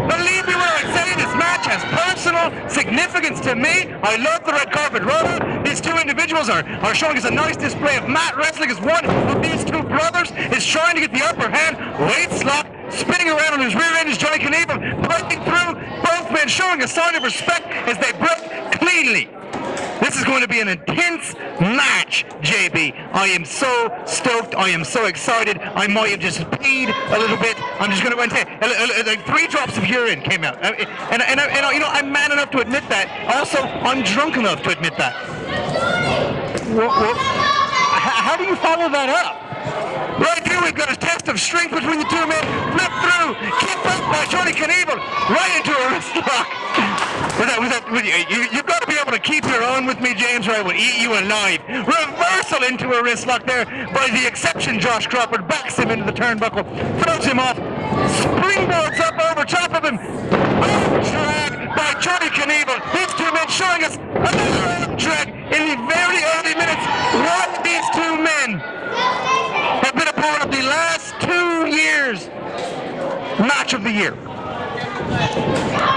S2: Believe me when I say this match has personal significance to me. I love the Red Carpet Rollout. These two individuals are showing us a nice display of mat wrestling as one of these two brothers is trying to get the upper hand. Waist lock, spinning around on his rear end is Johnny Knievel, breaking through. Both men showing a sign of respect as they break cleanly. This is going to be an intense match, JB. I am so stoked. I am so excited. I might have just peed a little bit. I'm just going to say, like 3 drops of urine came out. And you know, I'm man enough to admit that. Also, I'm drunk enough to admit that.
S4: How do you follow that up?
S2: Right here, we've got a test of strength between the two men. Flip through, kick up by Johnny Knievel, right into a wrist lock. You've got to be able to keep your own with me, James, or I will eat you alive. Reversal into a wrist lock there by the exception, Josh Crawford. Backs him into the turnbuckle, throws him off, springboards up over top of him. Arm drag by Johnny Knievel. These two men showing us another arm drag in the very early minutes. What these two men have been a part of the last 2 years match of the year.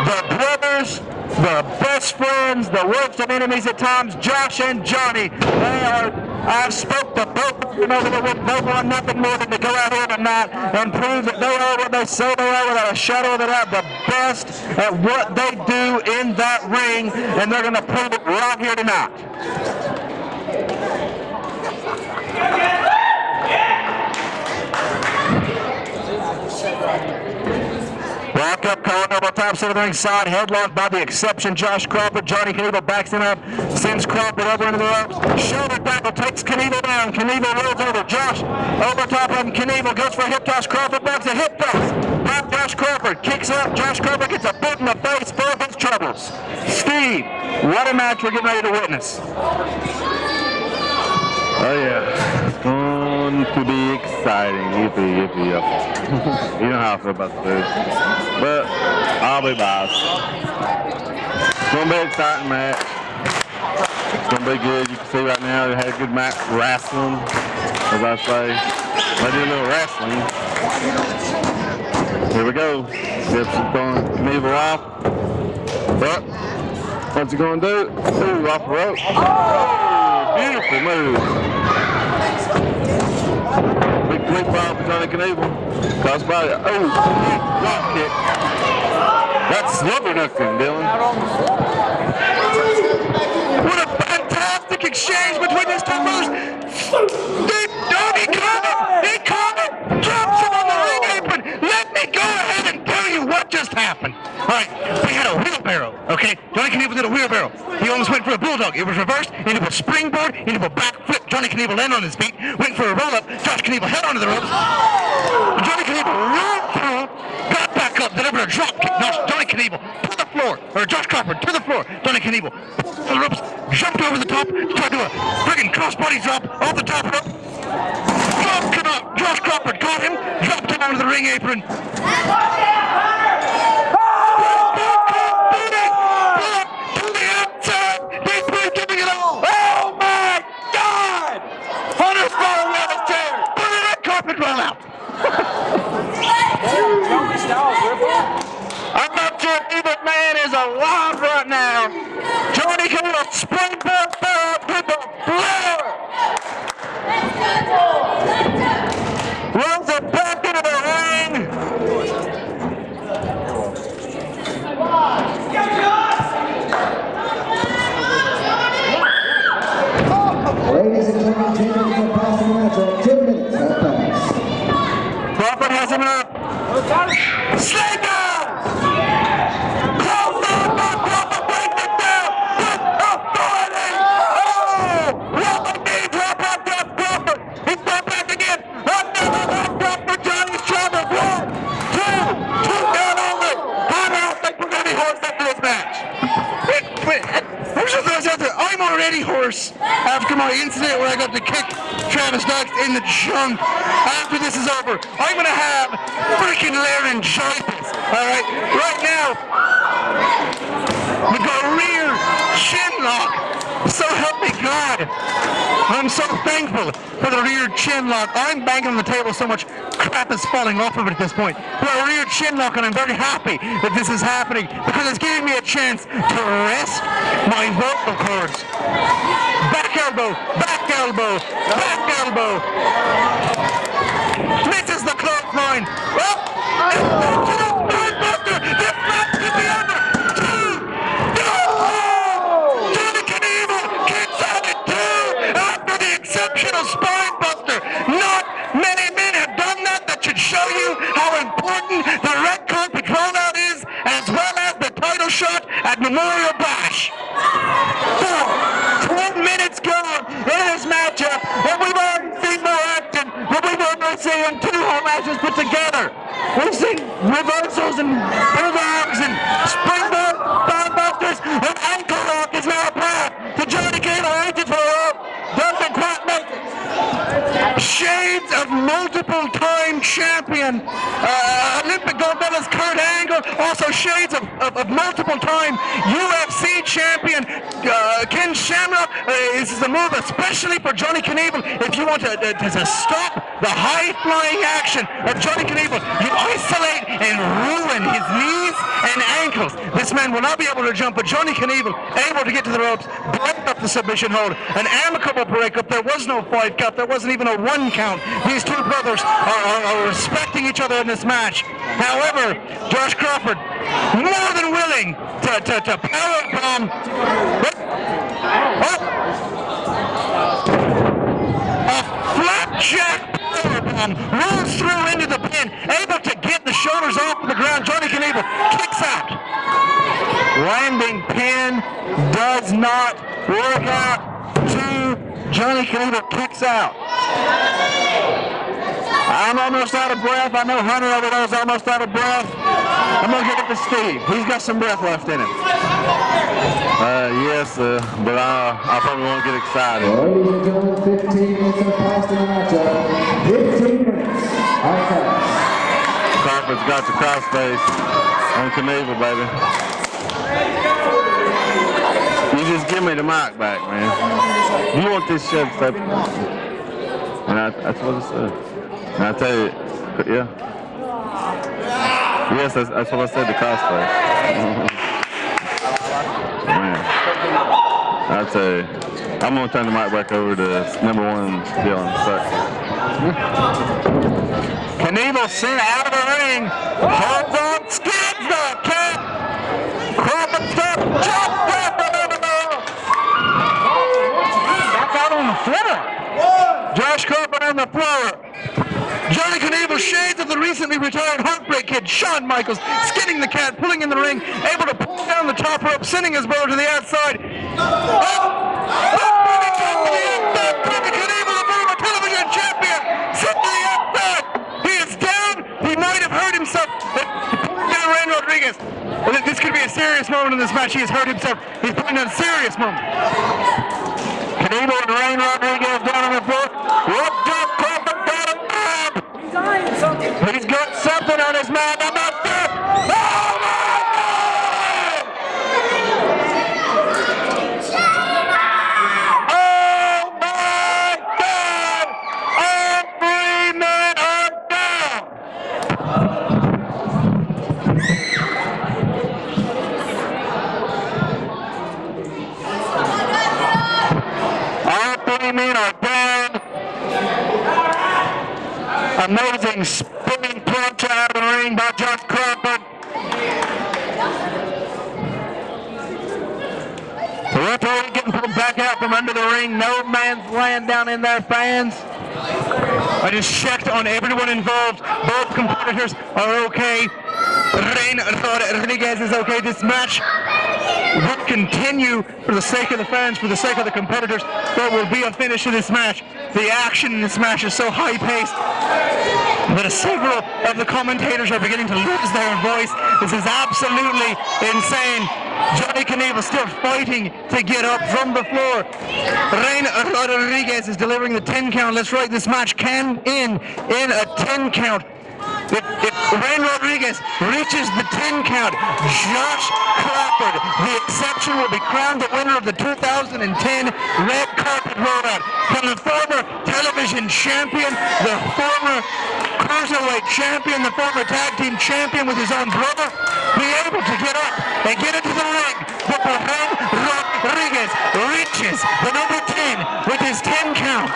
S2: The brothers, the best friends, the worst of enemies at times, Josh and Johnny. I've spoke to both of them over the week. They want nothing more than to go out here tonight and prove that they are what they say they are without a shadow of a doubt. The best at what they do in that ring, and they're going to prove it right here tonight. Walk up, calling over top of the ring side, headlocked by the exception, Josh Crawford. Johnny Knievel backs him up, sends Crawford over into the ropes. Shoulder tackle takes Knievel down. Knievel rolls over. Josh over top of him. Knievel goes for a hip toss. Crawford backs a hip toss. Back Josh Crawford kicks up. Josh Crawford gets a boot in the face for his troubles. Steve, what a match we're getting ready to witness.
S3: Oh yeah, it's going to be exciting. Yippee, yippee, yippee. You know how I feel about the food. But I'll be biased. It's going to be an exciting match. It's going to be good. You can see right now they had a good match wrestling, as I say. They do a little wrestling. Here we go. Gibson's going to Knievel off. But what's he going to do? Ooh, off the rope. Oh, beautiful move. Big flip ball for Johnny Knievel. Cross body. Oh, drop kick. That's slobber knocking, Dylan.
S2: What a fantastic exchange between these two brothers. He caught it. Drops him on the ring apron. Let me go ahead and tell you what just happened. All right, we had a wheelbarrow, okay? Johnny Knievel did a wheelbarrow. He almost went for a bulldog. It was reversed into a springboard, into a back flip. Johnny Knievel landed on his feet, went for a roll-up. Josh Knievel held onto the ropes. Johnny Knievel rolled through, got back up, delivered a drop kick. Now Johnny Knievel to the floor, or Josh Crawford to the floor. Johnny Knievel pulled on the ropes, jumped over the top, tried to do a friggin' crossbody drop off the top rope. Josh Crawford caught him, dropped him onto the ring apron. Rollout. I'm not sure if either man is alive right now. Johnny Knievel springboard throw to the floor. Rolls it back into the ring. There's a those out there. I'm already hoarse after my incident where I got to kick Travis Dykes in the junk. After this is over, I'm gonna have freaking laryngitis. All right, right now we got a rear chin lock. So help me God. I'm so thankful for the rear chin lock. I'm banging on the table so much crap is falling off of it at this point. But a rear chin lock, and I'm very happy that this is happening because it's giving me a chance to rest my vocal cords. Back elbow, back elbow, back elbow. Misses the clothesline. Oh! This match could be over. Exceptional spine buster. Not many men have done that. That should show you how important the red carpet rollout is, as well as the title shot at Memorial Bash. 10 minutes gone in this matchup, and we've already seen more action than we've ever seen 2 whole matches put together. We've seen reversals and bulldogs and springboard spine busters, and ankle lock is now a path to Johnny Cable reaches for the rope. Doesn't quite make it. Shades of multiple-time champion, Olympic gold medalist Kurt Angle, also shades of multiple-time UFC champion Ken Shamrock. This is a move especially for Johnny Knievel. If you want to stop the high-flying action of Johnny Knievel, you isolate and ruin his knees and ankles. This man will not be able to jump, but Johnny Knievel able to get to the ropes, break up the submission hold, an amicable breakup. There was no 5 count. There wasn't even a 1 count. These 2 brothers are respecting each other in this match. However, Josh Crawford more than willing to power bomb. A flapjack power bomb rolls through into the pin, able to get the shoulders off the ground. Johnny Knievel kicks out. Landing pin does not work out. 2. Johnny Knievel kicks out. I'm almost out of breath. I know Hunter over there is almost out of breath. I'm going to give it to Steve. He's got some breath left in him.
S3: Yes, but I probably won't get excited.
S1: Ladies and gentlemen, 15 minutes of passing the matchup. 15 minutes. Okay.
S3: Crawford's got the crossface on Knievel, baby. You just give me the mic back, man. You want this shit to step. And that's what I said. And I tell you, yeah. Yes, that's what I said, the crossface. Man. I tell you, I'm going to turn the mic back over to #1 Dylan in a second.
S2: Knievel sent out of the ring. Holds on, skids the cat. Crawford step, chop, back out on the floor. Josh Crawford on the floor. Johnny Knievel, shades of the recently retired Heartbreak Kid, Shawn Michaels, skinning the cat, pulling in the ring, able to pull down the top rope, sending his brother to the outside. Johnny Knievel, the former television champion, sent to the outside. He is down. He might have hurt himself. He pulled down Ryan Rodriguez. This could be a serious moment in this match. He has hurt himself. He's putting in a serious moment. Knievel and Ryan Rodriguez down on the floor. He's got something on his mind. I'm not there. Oh my God! Oh my God! All 3 men are down. All 3 men are down. Amazing spinning punch out of the ring by Josh Crawford. The referee getting pulled back out from under the ring. No man's land down in there, fans. I just checked on everyone involved. Both competitors are okay. Rodriguez is okay. This match will continue for the sake of the fans, for the sake of the competitors. There will be a finish to this match. The action in this match is so high-paced that several of the commentators are beginning to lose their voice. This is absolutely insane. Johnny Knievel still fighting to get up from the floor. Rain Rodriguez is delivering the 10 count. Let's write this match can end in a 10 count. If Rain Rodriguez reaches the 10 count, Josh Crawford, the exception, will be crowned the winner of the 2010 Red Carpet Rollout. From the former television champion, the former cruiserweight champion, the former tag team champion with his own brother, be able to get up and get into the ring before Rain Rodriguez reaches the number 10 with his 10 count.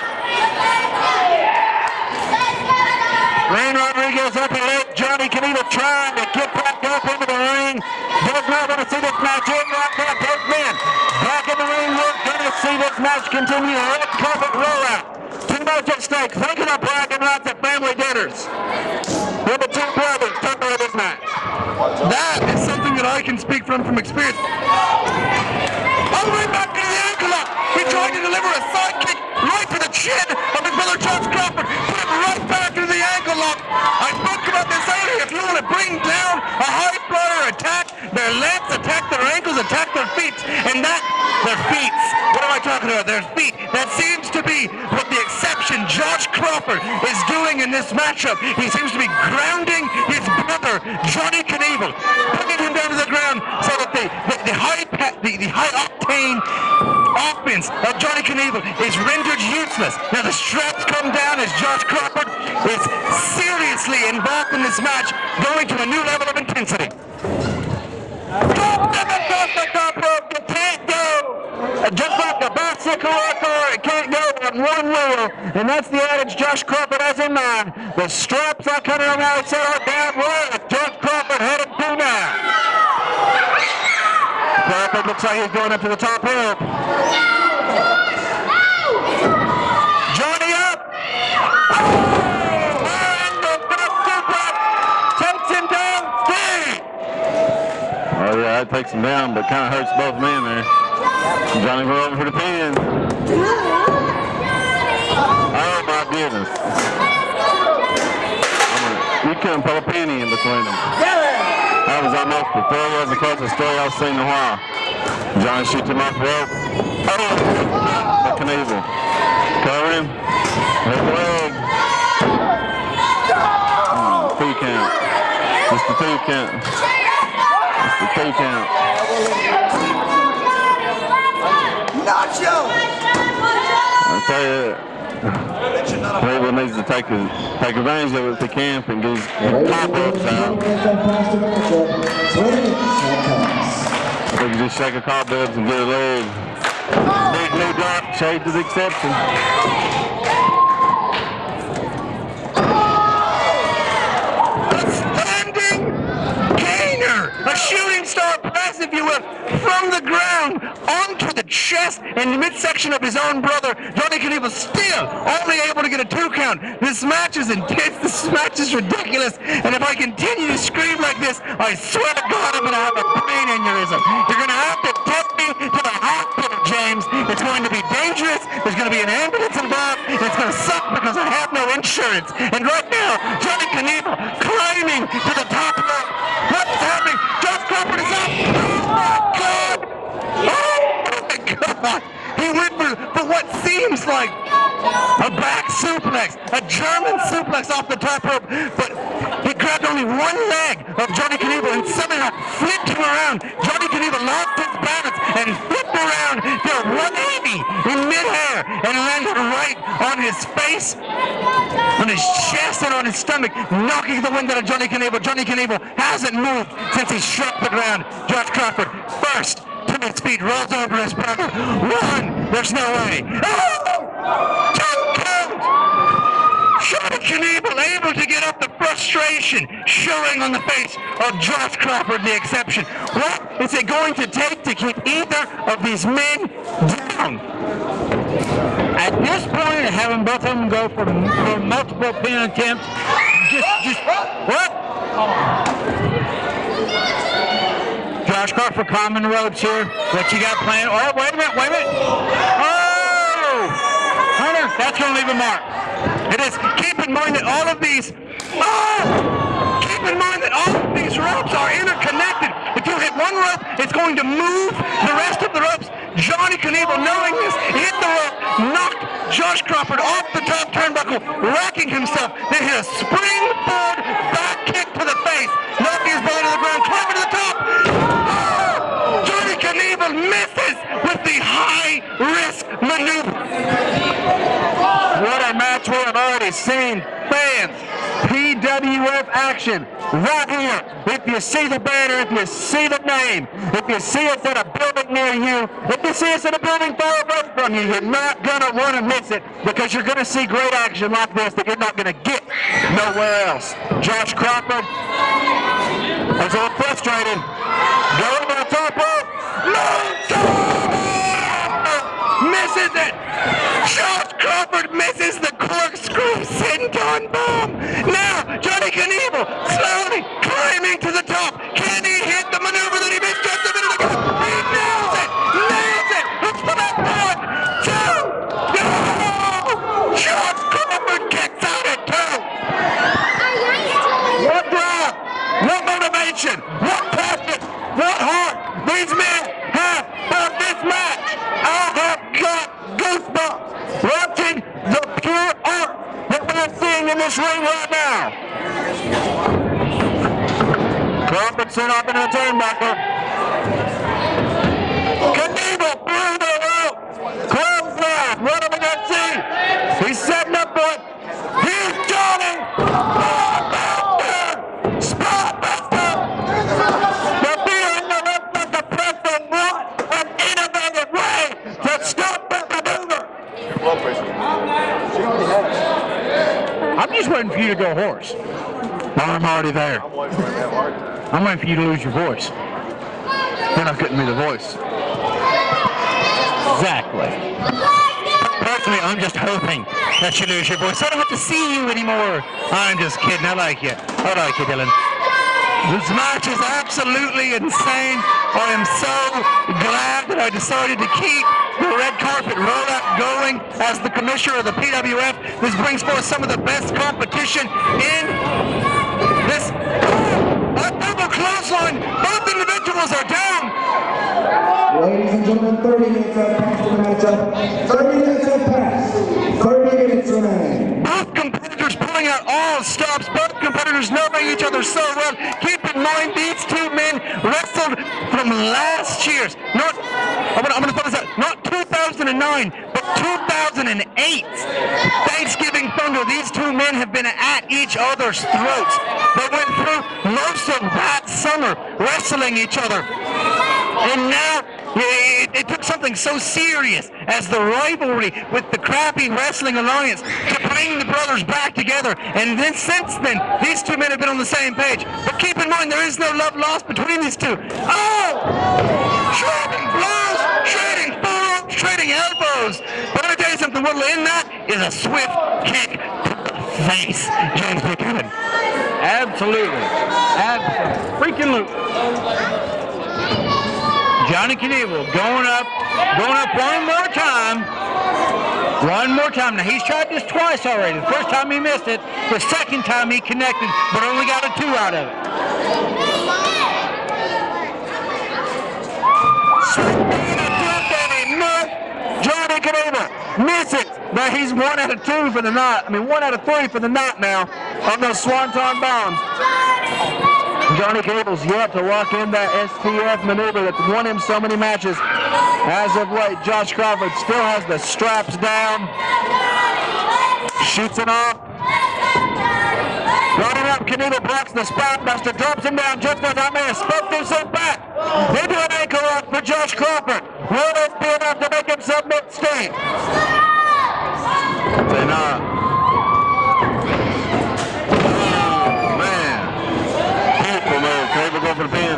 S2: Rain Rodriguez up and late. Johnny Knievel trying to get back up into the ring. Does not want to see this match end like that. Both men back in the ring. We're going to see this match continue. Red carpet rollout. Too much at stake. Thinking of bragging rights of family dinners. With the two brothers talking about this match. That is something that I can speak from experience. All the way back to the ankle lock. He tried to deliver a side kick right to the chin of his brother Josh Crawford. Put him right back to the ankle lock. I spoke about this earlier. If you want to bring down a high flyer, attack their legs, attack their ankles, attack their feet, and that, their feet. What am I talking about? Their feet. That seems to be what the exception Josh Crawford is doing in this matchup. He seems to be grounding his brother Johnny Knievel, putting him down to the ground so that the high octane offense of Johnny Knievel is rendered useless. Now the straps come down as Josh Crawford is seriously involved in this match, going to a new level of intensity. Drop them across the top rope, you can't go. Just like a bicycle or it can't go on one wheel. And that's the adage Josh Crawford has in mind. The straps are coming on the outside are down low. Josh Crawford headed to now. Crawford looks like he's going up to the top rope. Johnny up! Oh! And the top suplex takes him down. Steve!
S3: Oh yeah, that takes him down, but kind of hurts both men there. Johnny went over for the pin. Oh my goodness. You couldn't put a penny in between them. That was almost the throw. That was the closest throw I've seen in a while. Johnny shoots him off the rope. Oh! Knievel. Cover him. Hit the leg. 2 count. Just the 2 count. Just the 2 count.
S7: Nacho!
S3: I tell you, Knievel needs to take advantage of it if he can and get his pop-ups out. They can just shake a cobwebs and get a leg. Big new drop, shade to the exception.
S2: A shooting star press, if you will, from the ground onto the chest and the midsection of his own brother. Johnny Knievel still only able to get a 2 count. This match is intense. This match is ridiculous. And if I continue to scream like this, I swear to God, I'm going to have a brain aneurysm. You're going to have to take me to the hospital, James. It's going to be dangerous. There's going to be an ambulance involved. And it's going to suck because I have no insurance. And right now, Johnny Knievel climbing to the top rope. What's happening? Josh Crawford is up. Oh my God! Oh my God! He went for what seems like a back suplex, a German suplex off the top rope, but he grabbed only one leg of Johnny Knievel and somehow flipped him around. Johnny Knievel lost his balance and flipped around to 180 in midair and landed right on his face, on his chest, and on his stomach, knocking the wind out of Johnny Knievel. Johnny Knievel hasn't moved since he struck the ground. Josh Crawford first to his feet, rolls over his brother. 1, there's no way. Oh! 2 count! Johnny Knievel able to get up the frustration showing on the face of Josh Crawford, the exception. What is it going to take to keep either of these men down?
S4: At this point, having both of them go for multiple pin attempts, what? Josh Crawford climbing the ropes here. What you got planned? Oh, wait a minute. Oh! Hunter, that's going to leave a mark.
S2: It is. Keep in mind that all of these. Oh! Keep in mind that all of these ropes are interconnected. If you hit one rope. It's going to move the rest of the ropes. Johnny Knievel, knowing this, hit the rope, knocked Josh Crawford off the top turnbuckle, racking himself, then hit a springboard back kick to the face, knocking his body to the ground, climbing to the top. Oh! Johnny Knievel misses with the high-risk maneuver.
S3: What a match we have already seen. Fans, PWF action right here. If you see the banner, if you see the name, if you see us at a building near you, if you see us at a building far away from you, you're not going to want to miss it because you're going to see great action like this that you're not going to get nowhere else. Josh Crawford is a little frustrated. Going to the top rope.
S2: Misses it! Josh Crawford misses the corkscrew senton bomb! Now, Johnny Knievel slowly climbing to the top. Can he hit the maneuver that he missed just a minute ago? He nails it! Nails it! Looks for that 1, 2, no! Josh Crawford kicks out at 2! What drive! What motivation! What passion! What heart! These men have for this match! I have got goosebumps watching the pure art that we're seeing in this ring right now. Crawford sent off into the turnbuckle. Knievel through the rope. Close line. What are we going to see? He's setting up for it. Here's Johnny. Spotbuster. The fear in the left of the press and what an innovative way to stop that maneuver.
S5: I'm just waiting for you to go hoarse.
S3: I'm already there.
S5: I'm waiting for you to lose your voice.
S3: Then I couldn't be the voice.
S5: Exactly. Personally, I'm just hoping that you lose your voice. So I don't have to see you anymore. I'm just kidding. I like you. I like you, Dylan.
S2: This match is absolutely insane. I am so glad that I decided to keep the red carpet rollout going as the commissioner of the PWF. This brings forth some of the best competition in this. A double clothesline. Both individuals are down.
S1: Ladies and gentlemen, 30 minutes have passed in the matchup. 30 minutes have passed. 30 minutes remain.
S2: Both competitors pulling out all stops. Both competitors knowing each other so well. Keep in mind, these two men wrestled from last year's. I'm gonna throw this out. Not 2009, but 2008. Thanksgiving Thunder. These two men have been at each other's throats. They went through most of that summer wrestling each other. And now it took something so serious as the rivalry with the crappy Wrestling Alliance to bring the brothers back together. And then since then, these two men have been on the same page. But keep in mind, there is no love lost between these two. Oh! Trading blows, trading forearms, trading elbows. But let me tell you something, what'll end that is a swift kick to the face. James Buchanan.
S5: Absolutely. Freaking Johnny Knievel going up one more time. One more time. Now, he's tried this twice already. The first time he missed it. The second time he connected, but only got a 2 out of it.
S3: Johnny Knievel miss it. Now he's 1 out of 2 for the night. 1 out of 3 for the night now on those Swanton bombs. Johnny Knievel's yet to lock in that STF maneuver that's won him so many matches. As of late, Josh Crawford still has the straps down. Shoots it off. Running up, Knievel blocks the spotbuster, drops him down just as I may have spoke himself back. Into an ankle lock for Josh Crawford. Will it be enough to make him submit Steve? Say nah. Knievel go for the pin.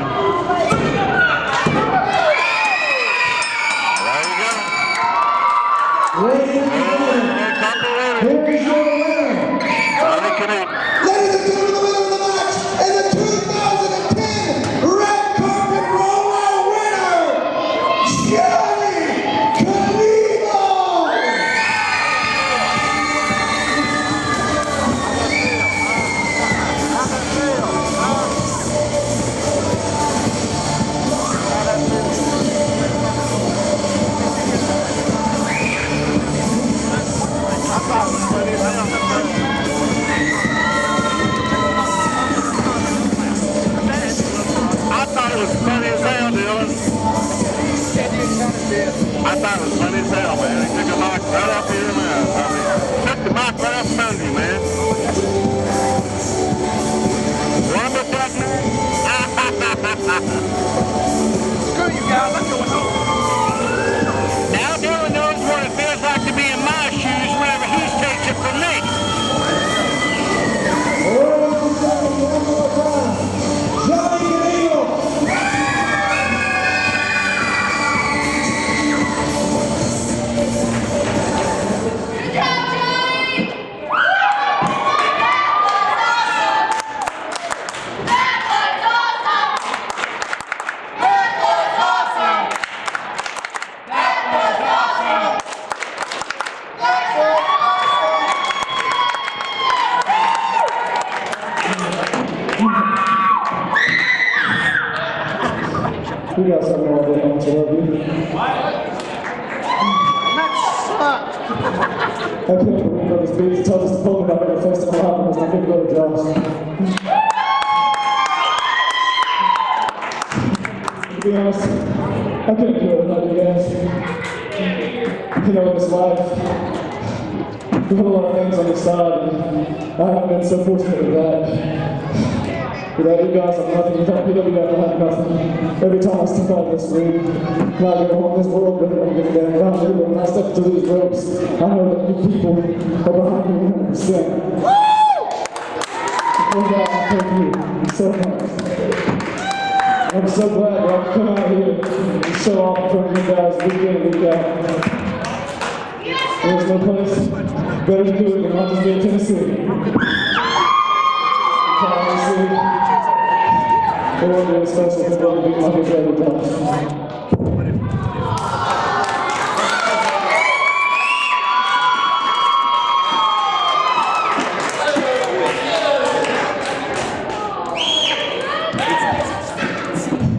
S3: There you go.
S1: Ladies and gentlemen, here is your winner.
S3: Johnny Knievel.
S1: Ladies and gentlemen, the winner of the match is the 2010 Red Carpet Rollout winner, Johnny Knievel.
S3: funny as hell, man. He took a knock right off of your mouth. I mean, took the knock right off from under you, man. One more duck, man.
S7: Screw you guys, I'm going home.
S5: Now Dylan knows what it feels like to be in my shoes whenever he takes it from me.
S1: One more time. Johnny Canino. We got something more than on to love you. I can't believe how this baby told us to pull it up in the face of the lot because I couldn't go to jobs. To be honest, I couldn't do it without you guys. You know, in this life, we have a lot of things on the side, and I haven't been so fortunate with that. Without you guys, I'm nothing. Without PWF, I have nothing. Every time I step out of this ring, when I go home, this world doesn't want to get down. When I step through these ropes, I know that you people are behind me 100%. For that, I thank you so much. I'm so glad that I can come out here and show off in front of you guys week in and week out. There's no place better to do it than Rogersville, Tennessee. It won't be special for them to be my favorite times.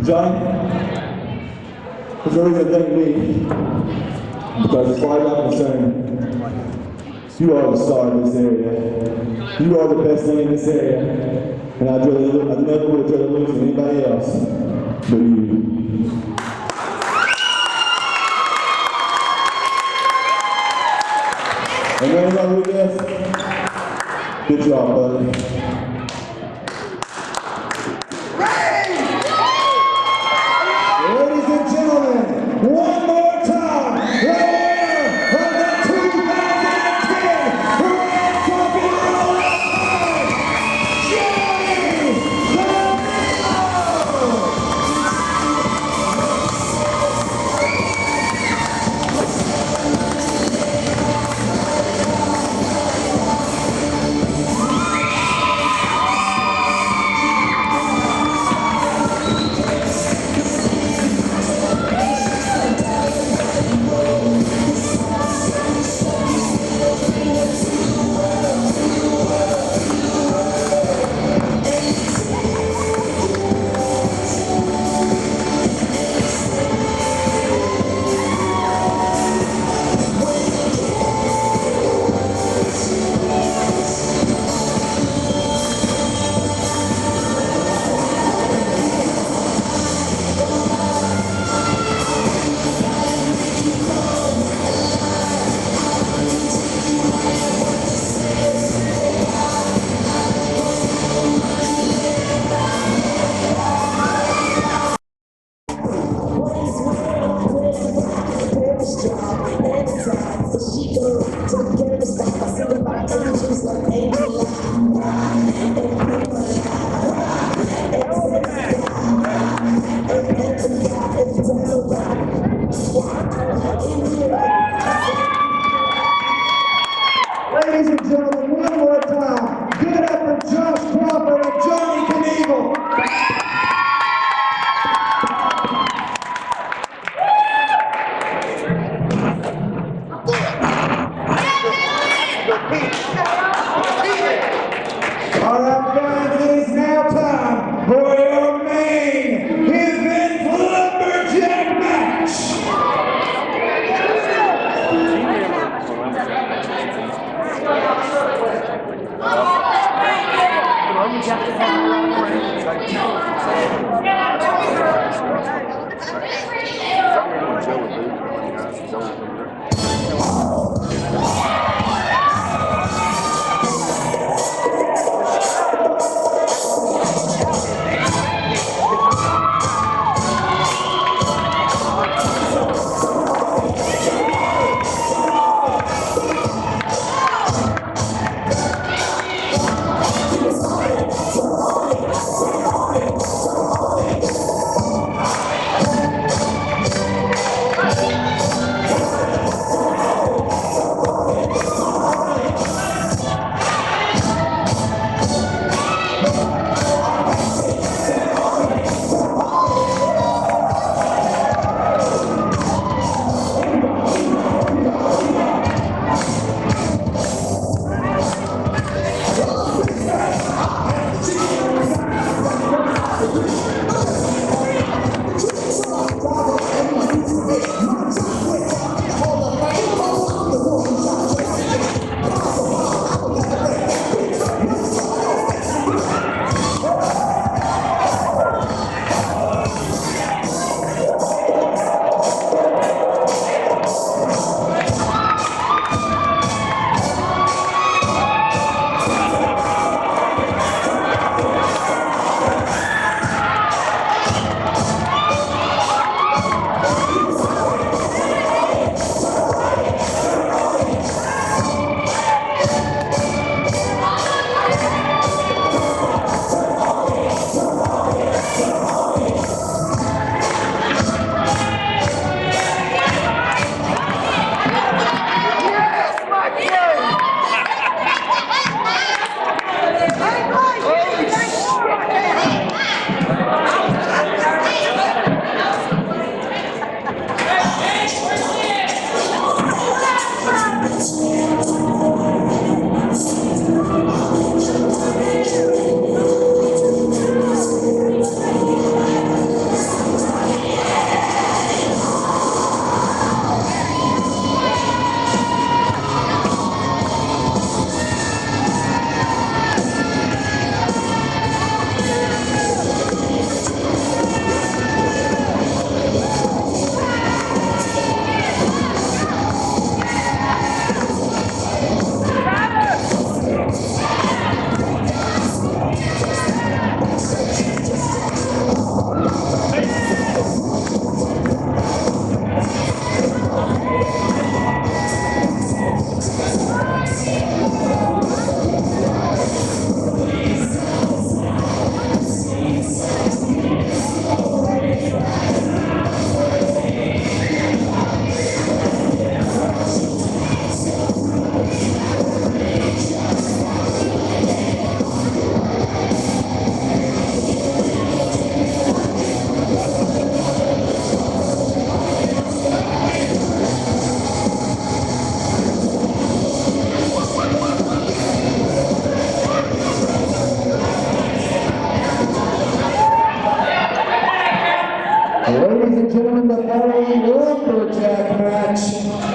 S1: Johnny, there's always a thank me, because as far as I'm concerned, you are the star of this area. You are the best thing in this area. And I never would have tried to lose to anybody else but you. And when I'm with this, good job, buddy. Ladies and gentlemen, one more time, the winner of the 2010 Rollout Trophy Rollout Ladies and gentlemen, one more time, give it up for Josh Crawford and Johnny Knievel. All right, guys, it is now time for your main event lumberjack match.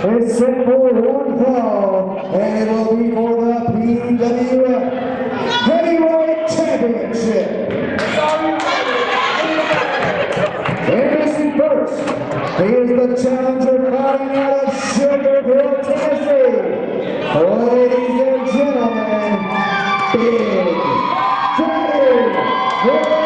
S1: is set for one fall, and it will be for the PWF Heavyweight Championship. Introducing first, he is the challenger fighting out of Sugarville, Tennessee. Ladies and gentlemen, Big Daddy Rollout.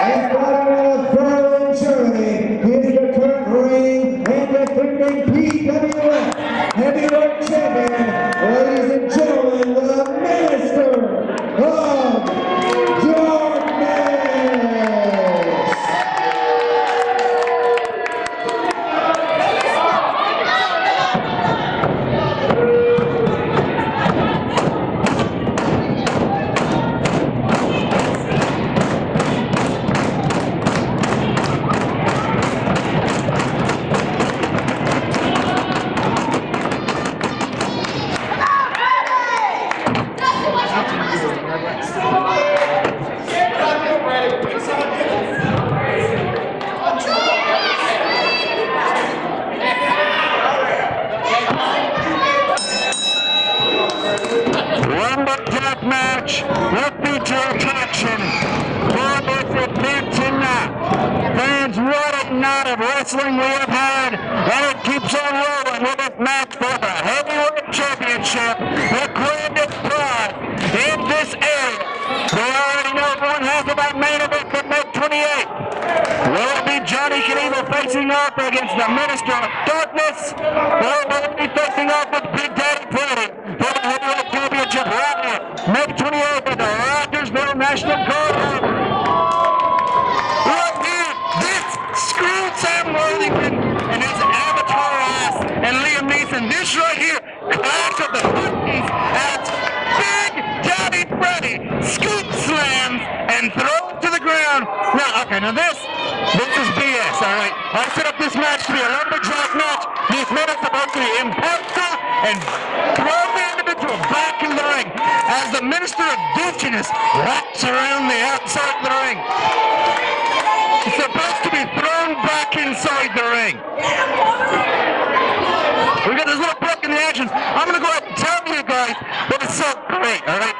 S1: And fighting out of Berlin, Germany, he is the current reigning and defending PWF Heavyweight Champion. Ladies and gentlemen, the Minister of Darkness.
S2: Lumberjack match will feature attraction. Fans, what a night of wrestling we have had, and it keeps on rolling with this match for the Heavyweight Championship, the grandest pride in this area. We already know one half of our main event for May 28th. Will it be Johnny Knievel facing off against the Minister of Darkness, or will it be facing off with Big Daddy Freddy for the Heavyweight Championship right here, May 28th at the Rogersville National Guard? Right here, this screwed Sam Worthington and his avatar ass and Liam Neeson. This right here, clash of the 50s as Big Daddy Freddy scoop slams and throws to the ground. Now this is BS, all right? I set up this match to be a lumberjack match. These men are supposed to be impartial and throw the individual back in the ring as the Minister of Douchiness wraps around the outside of the ring. It's supposed to be thrown back inside the ring. We got this little break in the action. I'm going to go ahead and tell you guys that it's so great, all right?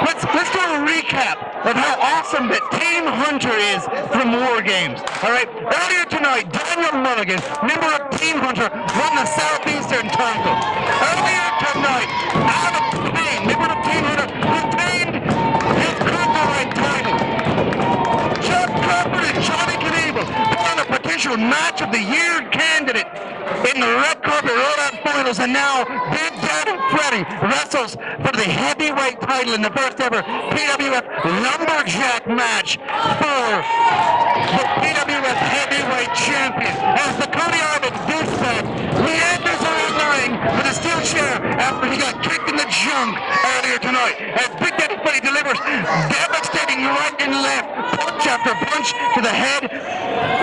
S2: Let's do a recap of how awesome that Team Hunter is from War Games, all right? Earlier tonight, Daniel Mulligan, member of Team Hunter, won the Southeastern title. Earlier tonight, Adam Payne, member of Team Hunter, retained his Cruiserweight title. Chuck Crawford and Johnny Knievel won a potential match of the year candidate in the red carpet rollout finals, and now Big Daddy Freddy wrestles for the heavyweight title in the first ever PWF Lumberjack match for the PWF Heavyweight Champion. As the Coney Island douchebag meanders around the ring with a steel chair after he got kicked in the junk earlier tonight, as Big Daddy Freddy delivers devastating right and left, punch after punch to the head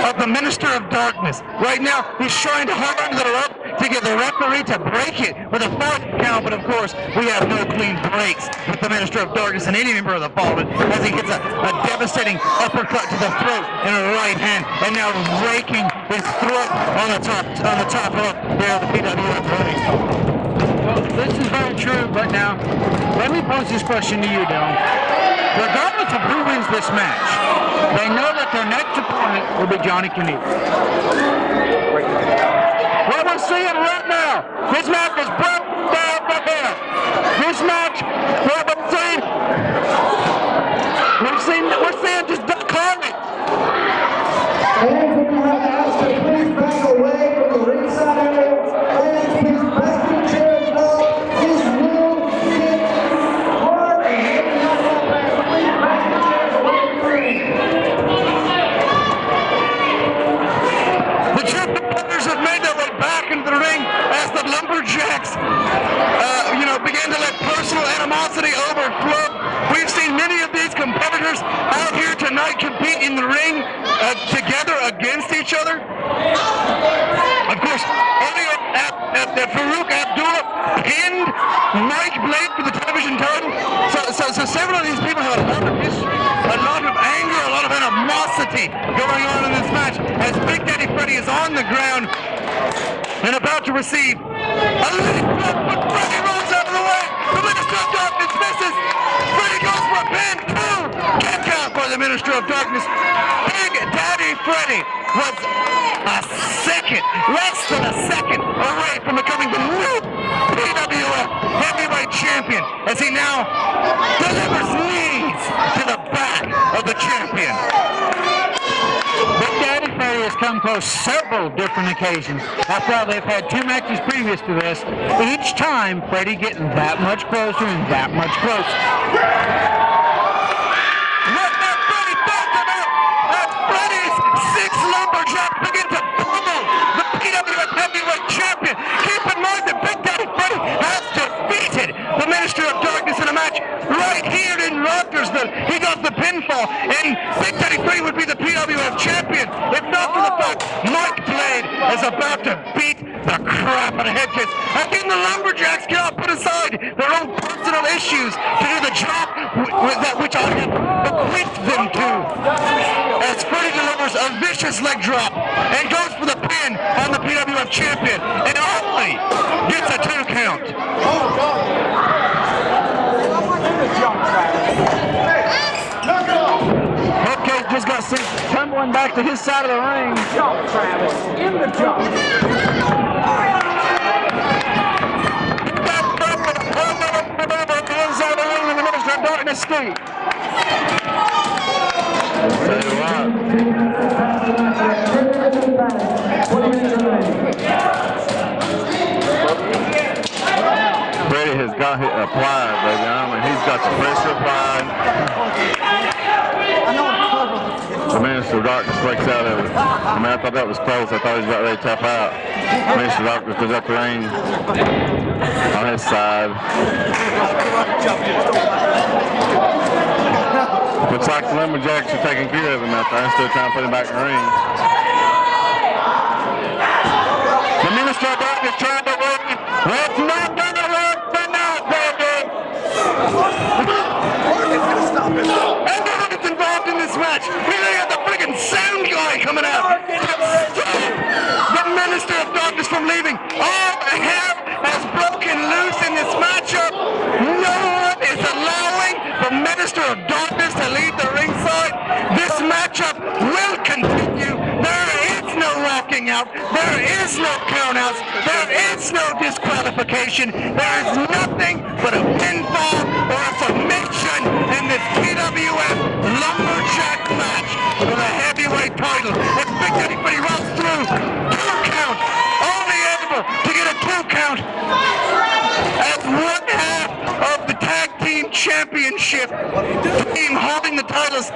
S2: of the Minister of Darkness. Right now, he's trying to hold onto the rope to get the referee to break it with a 5 count, but of course, we have no clean breaks with the Minister of Darkness and any member of the Fallen as he gets a devastating uppercut to the throat in a right hand, and now raking his throat on the top rope there of the PWF ring.
S4: Well, this is very true, but now, let me pose this question to you, Dylan. Regardless of who wins this match, they know that their next opponent will be Johnny Knievel.
S2: What we're seeing right now, this match is broken down for him. This match, what we're seeing just Duck Carnage.
S1: And we're going to have to ask you to please back away from the ringside area. Fans, please back your chairs up. This will get hard and heavy. Please back your chairs away from the ring.
S2: The two competitors have made their way back into the ring as the Lumberjacks, began to let personal animosity overflow. We've seen many of these competitors out here tonight compete in the ring together against each other. Of course, earlier Farouk Abdullah pinned Mike Blake for the television title. So several of these people have a lot of history, a lot of anger, a lot of brutality going on in this match as Big Daddy Freddy is on the ground and about to receive a leg drop, but Freddy rolls out of the way. The Minister of Darkness misses. Freddy goes for a pin. 2 kick out by the Minister of Darkness. Big Daddy Freddy was a second, less than a second away from becoming the new PWF Heavyweight Champion as he now delivers knees to the back of the champion.
S4: Big Daddy Freddy has come close several different occasions. After all, they've had 2 matches previous to this. Each time, Freddy getting that much closer and that much closer.
S2: Let that Freddy back him out as Freddy's 6 lumberjacks begin to pummel the PWF Heavyweight Champion. Keep in mind that Big Daddy Freddy has defeated the Minister of Darkness in a match right here in Rogersville. He got the pinfall, and Big Daddy Freddy would be the PWF Champion if not for the fact Mike Blade is about to beat the crap out of Headkiss. Again, the lumberjacks cannot put aside their own personal issues to do the job which I have equipped them to. As Freddy delivers a vicious leg drop and goes for the pin on the PWF Champion and only gets a 2 count.
S3: Headcase just got sent tumbling back to his side of the ring.
S7: Jump, Travis. In the jump.
S3: Inside the ring in the Minister of Darkness Steve. Brady has got it applied, baby. I mean, he's got the pressure applied. The Minister of Darkness breaks out of it. I mean, I thought that was close. I thought he was about ready to tap out. The Minister of Darkness goes up the ring on his side. Looks like the Lumberjacks are taking care of him out there instead of trying to put him back in the ring. The Minister of Darkness trying to win. It's not going to work tonight, baby. Everyone that's involved in this match. We got the friggin' sound guy coming out. The Minister of Darkness from leaving. All hell has broken loose in this matchup. No one is allowing the Minister of Darkness to leave the ringside. This matchup will continue. There is no rocking out. There is no countouts. There is no disqualification. There is nothing but a pinfall or a submission in this PWF Lumberjack match for the heavyweight title. As Big Daddy Freddy rolls through, 2 count, only able to get a 2 count as 1/2 of the tag team championship team holding the titles.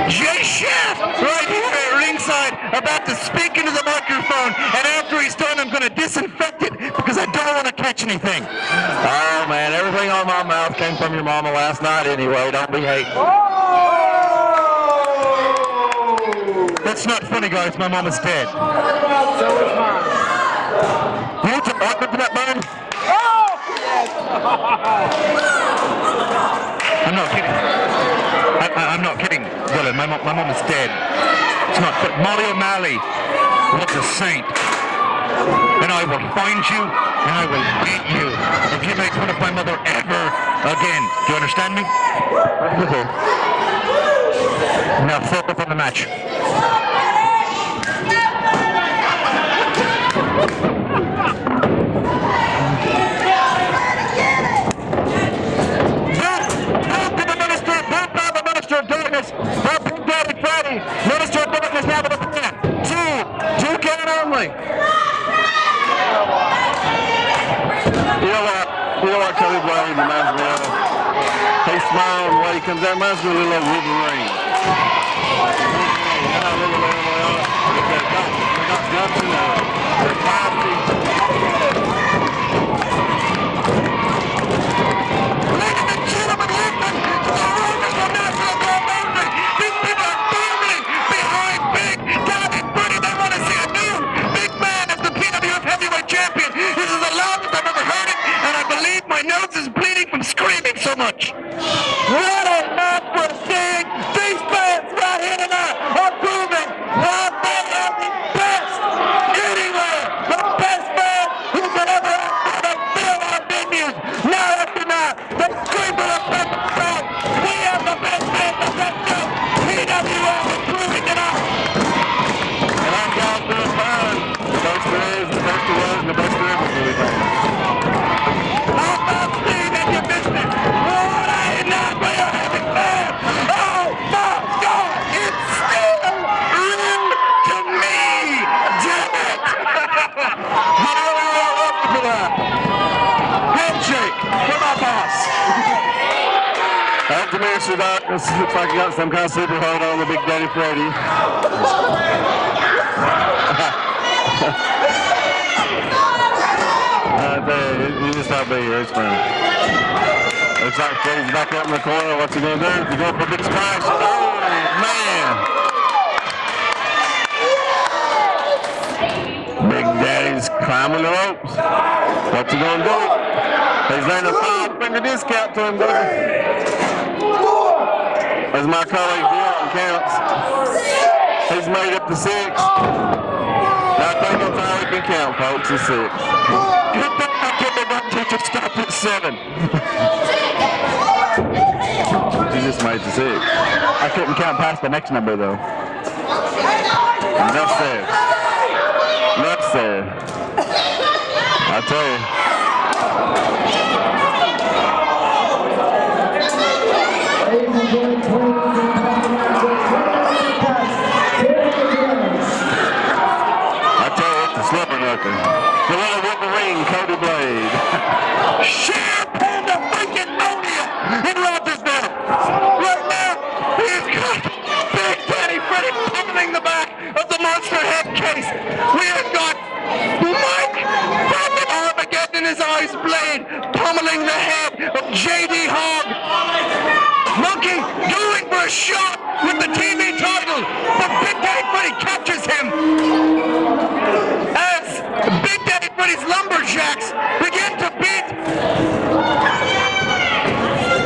S3: Jay Shaft right here at ringside about to speak into the microphone, and after he's done I'm going to disinfect it because I don't want to catch anything. Oh man, everything on my mouth came from your mama last night anyway. Don't be hating.
S2: That's not funny, guys. My mom is dead.
S7: So is mine.
S2: You want some awkward for that, man? I'm not kidding. I'm not kidding, Dylan. My mom is dead. It's not. But Molly O'Malley was a saint. And I will find you, and I will beat you if you make fun of my mother ever again. Do you understand me? Now focus on the match. Minister of Darkness, Big Daddy Freddy, Minister of Darkness now with a plan. 2 count only.
S3: You know what Cody Blade reminds me of? He smiles the way he comes out, reminds me of a little Wolverine. They got guts in there. They're classy.
S2: Ladies and gentlemen, listen to the rumors from National Bombardment. These people are firmly behind Big Daddy Freddy. They want to see a new big man as the PWF Heavyweight Champion. This is the loudest I've ever heard it, and I believe my nose is bleeding from screaming so much. What a match we're seeing! These fans right here tonight are proving
S3: Minister Darkness looks like he got some kind of super hold on the Big Daddy Freddy. He just not be here. It's funny. Looks like Freddy's back up in the corner. What's he going to do? He's going for a big splash. Oh, man. Big Daddy's climbing the ropes. What's he going to do? He's laying a 5-finger discount to him, doesn't he? As my colleague Dylan counts, he's made up to 6. I think that's all he can count, folks, is 6. Just stopped at 7. He just made the 6.
S5: I couldn't count past the next number, though.
S3: Enough said. Enough said. I tell you. The little Wolverine, Cody Blade. Sheer pandemonium in Rogersville. Right now, he's got Big Daddy Freddy pummeling the back of the monster head case. We have got Mike Brandon Armageddon in his eyes blade pummeling the head of J.D. Hogg. Monkey going for a shot with the TV title, but Big Daddy Freddy captures him. Big Daddy Freddy's lumberjacks begin to beat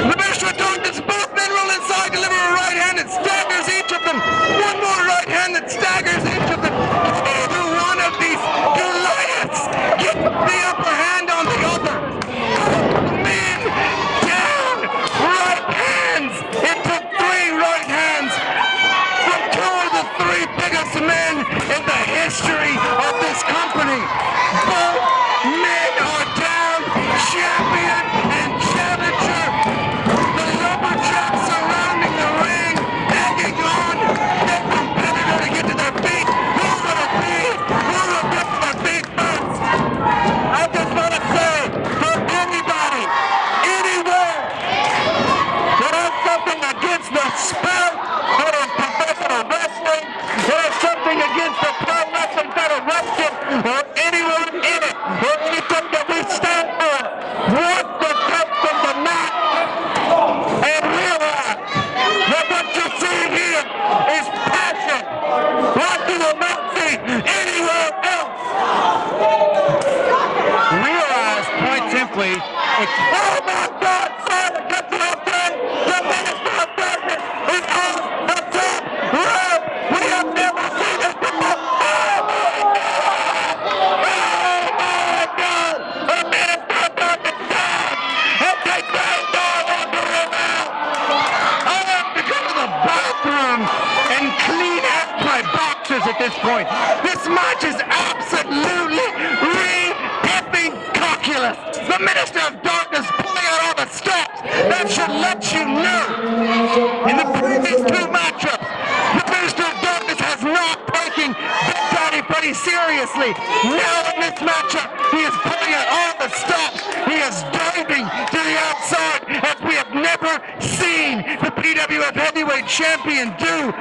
S3: the Minister of Darkness. Both men roll inside, deliver a right hand that staggers each of them. One more right hand that staggers each of them. Either one of these Goliaths get the upper hand on the other. Men down, right hands. It took 3 right hands from 2 of the 3 biggest men in the history of this company. Both men are down, champion and challenger. The lumberjacks surrounding the ring, egging on their competitor to get to their feet. Who's going to be? Who will get to their feet first? I just want to say, for anybody, anywhere, that has something against the sport that is professional wrestling, that has something against the Pro Wrestling Federation, or anyone in it, or anything that we stand for, wants to take from the mat and realize that what you're seeing here is passion. What you will not see anywhere else.
S5: Realize, quite simply, it's
S3: Oh my God, son, cut you off there. The Minister of Darkness is on the top rope. We have never seen this before. Oh my God! Oh my God! The Minister of Darkness down. And they bang down under him out. I have to go to the bathroom and clean out my boxers at this point. This match is absolutely ridiculous. The Minister of Darkness pulling out all the stops. That should let you know. In the previous 2 matchups, the Minister of Darkness has not taken Big Daddy Freddy seriously. Now in this matchup, he is pulling out all the stops. He is diving to the outside as we have never seen the PWF Heavyweight Champion do.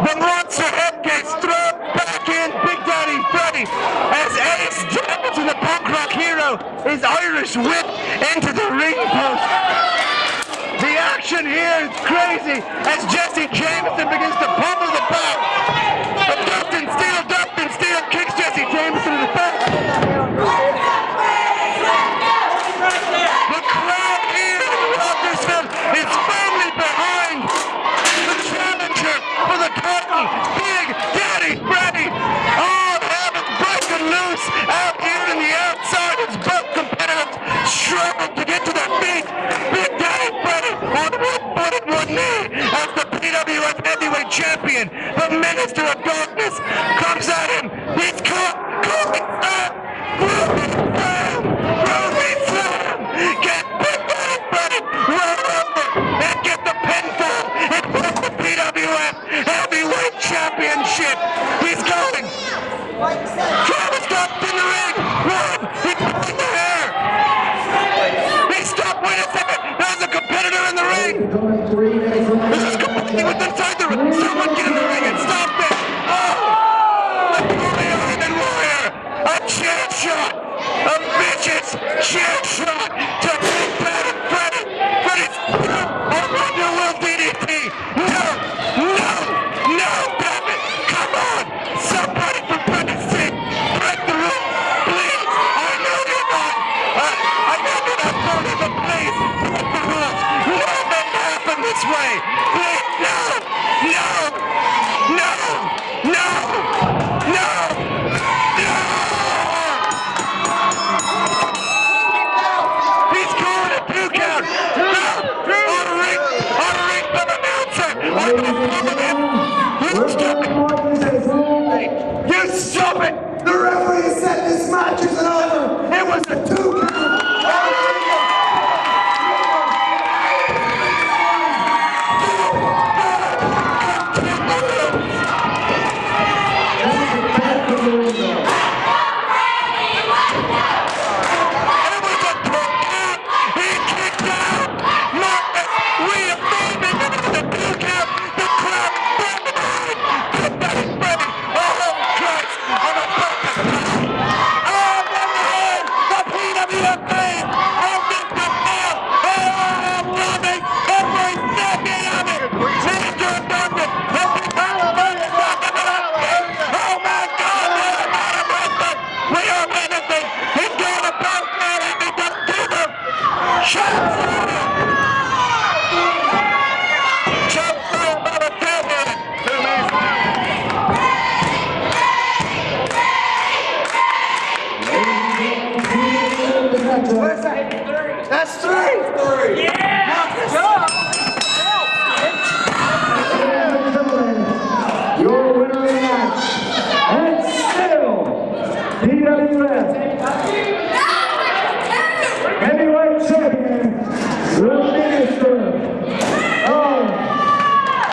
S3: The monster head case thrown back in Big Daddy Freddy as Ace Danielson, the punk rock hero, is Irish whipped into the ring post. The action here is crazy as Jesse Jameson begins to pummel the back. But Dustin Steele kicks Jesse Jameson in the back. The crowd here in Rogersville is firmly behind the challenger for the title, Big Daddy Freddy. All hell is breaking loose out here in the outside as both competitors struggle to get to their feet. Big Daddy Freddy on one foot and one knee as the PWF Heavyweight Champion. The Minister of Darkness comes at him. He's caught. Ruby Slam! Ruby Slam! Get Big Daddy Freddy roll over and get the pinfall and win the PWF Heavyweight Championship. He's going. Travis stopped in the ring. One, he's pulling the hair. He stopped. Wait a second. There's a competitor in the ring.
S2: on, get in the ring and stop this. Oh! Napoleon Island Warrior! A chair shot! A vicious chair shot to Big Bad and Freddy! Freddy's a Wonder World DDT! No! No! No! Damn it! Come on! Somebody for Freddy's sake! Break the rules! Please! I know you're not! I know you're not voting, but please! Break the rules! Let it happen this way! Please! No! No! No! No! No! No! He's calling a 2 count! No! On a ring from announcer! I'm gonna follow him! You stop it! You stop it!
S1: The referee said this match is an over. It was a 2 count.
S7: That's 3! Yeah!
S6: Your winner of the match, and still PWF Heavyweight Champion, the Minister of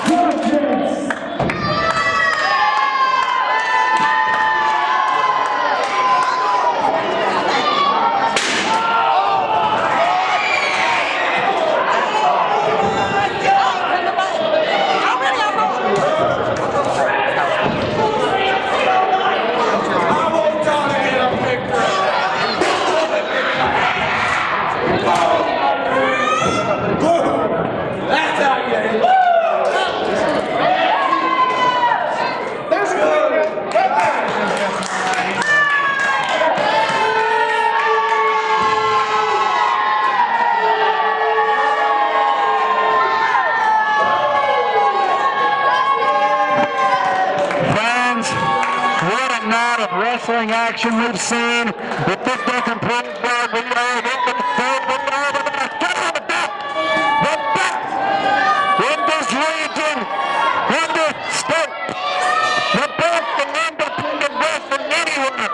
S6: Justice.
S2: Wrestling action we've seen. If this doesn't prove that we are the best. Get on the back! The best in this region, in this state. The best in independent wrestling anywhere.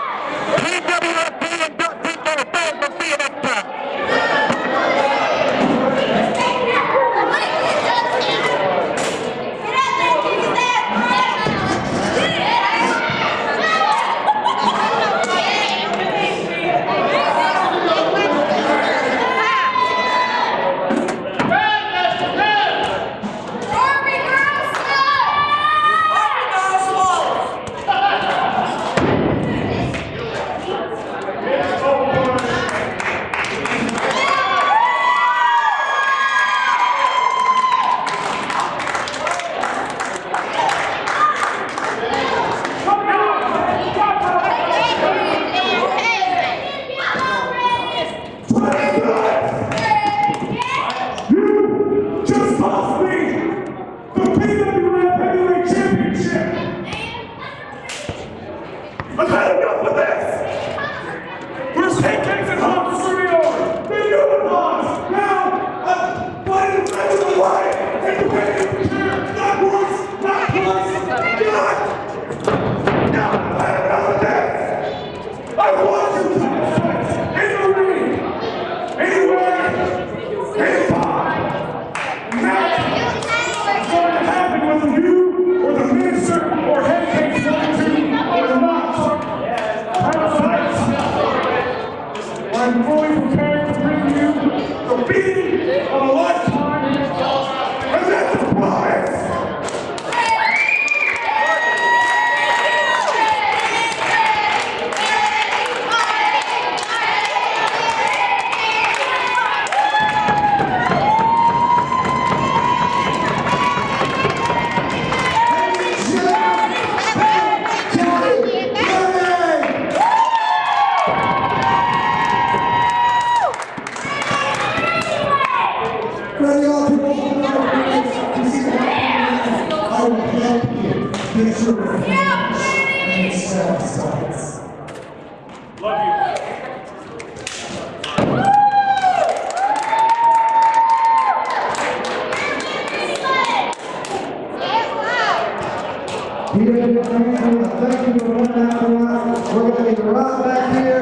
S2: PWF inducted to the band for being a top.
S1: Thank you for running out. We're going to get right back here.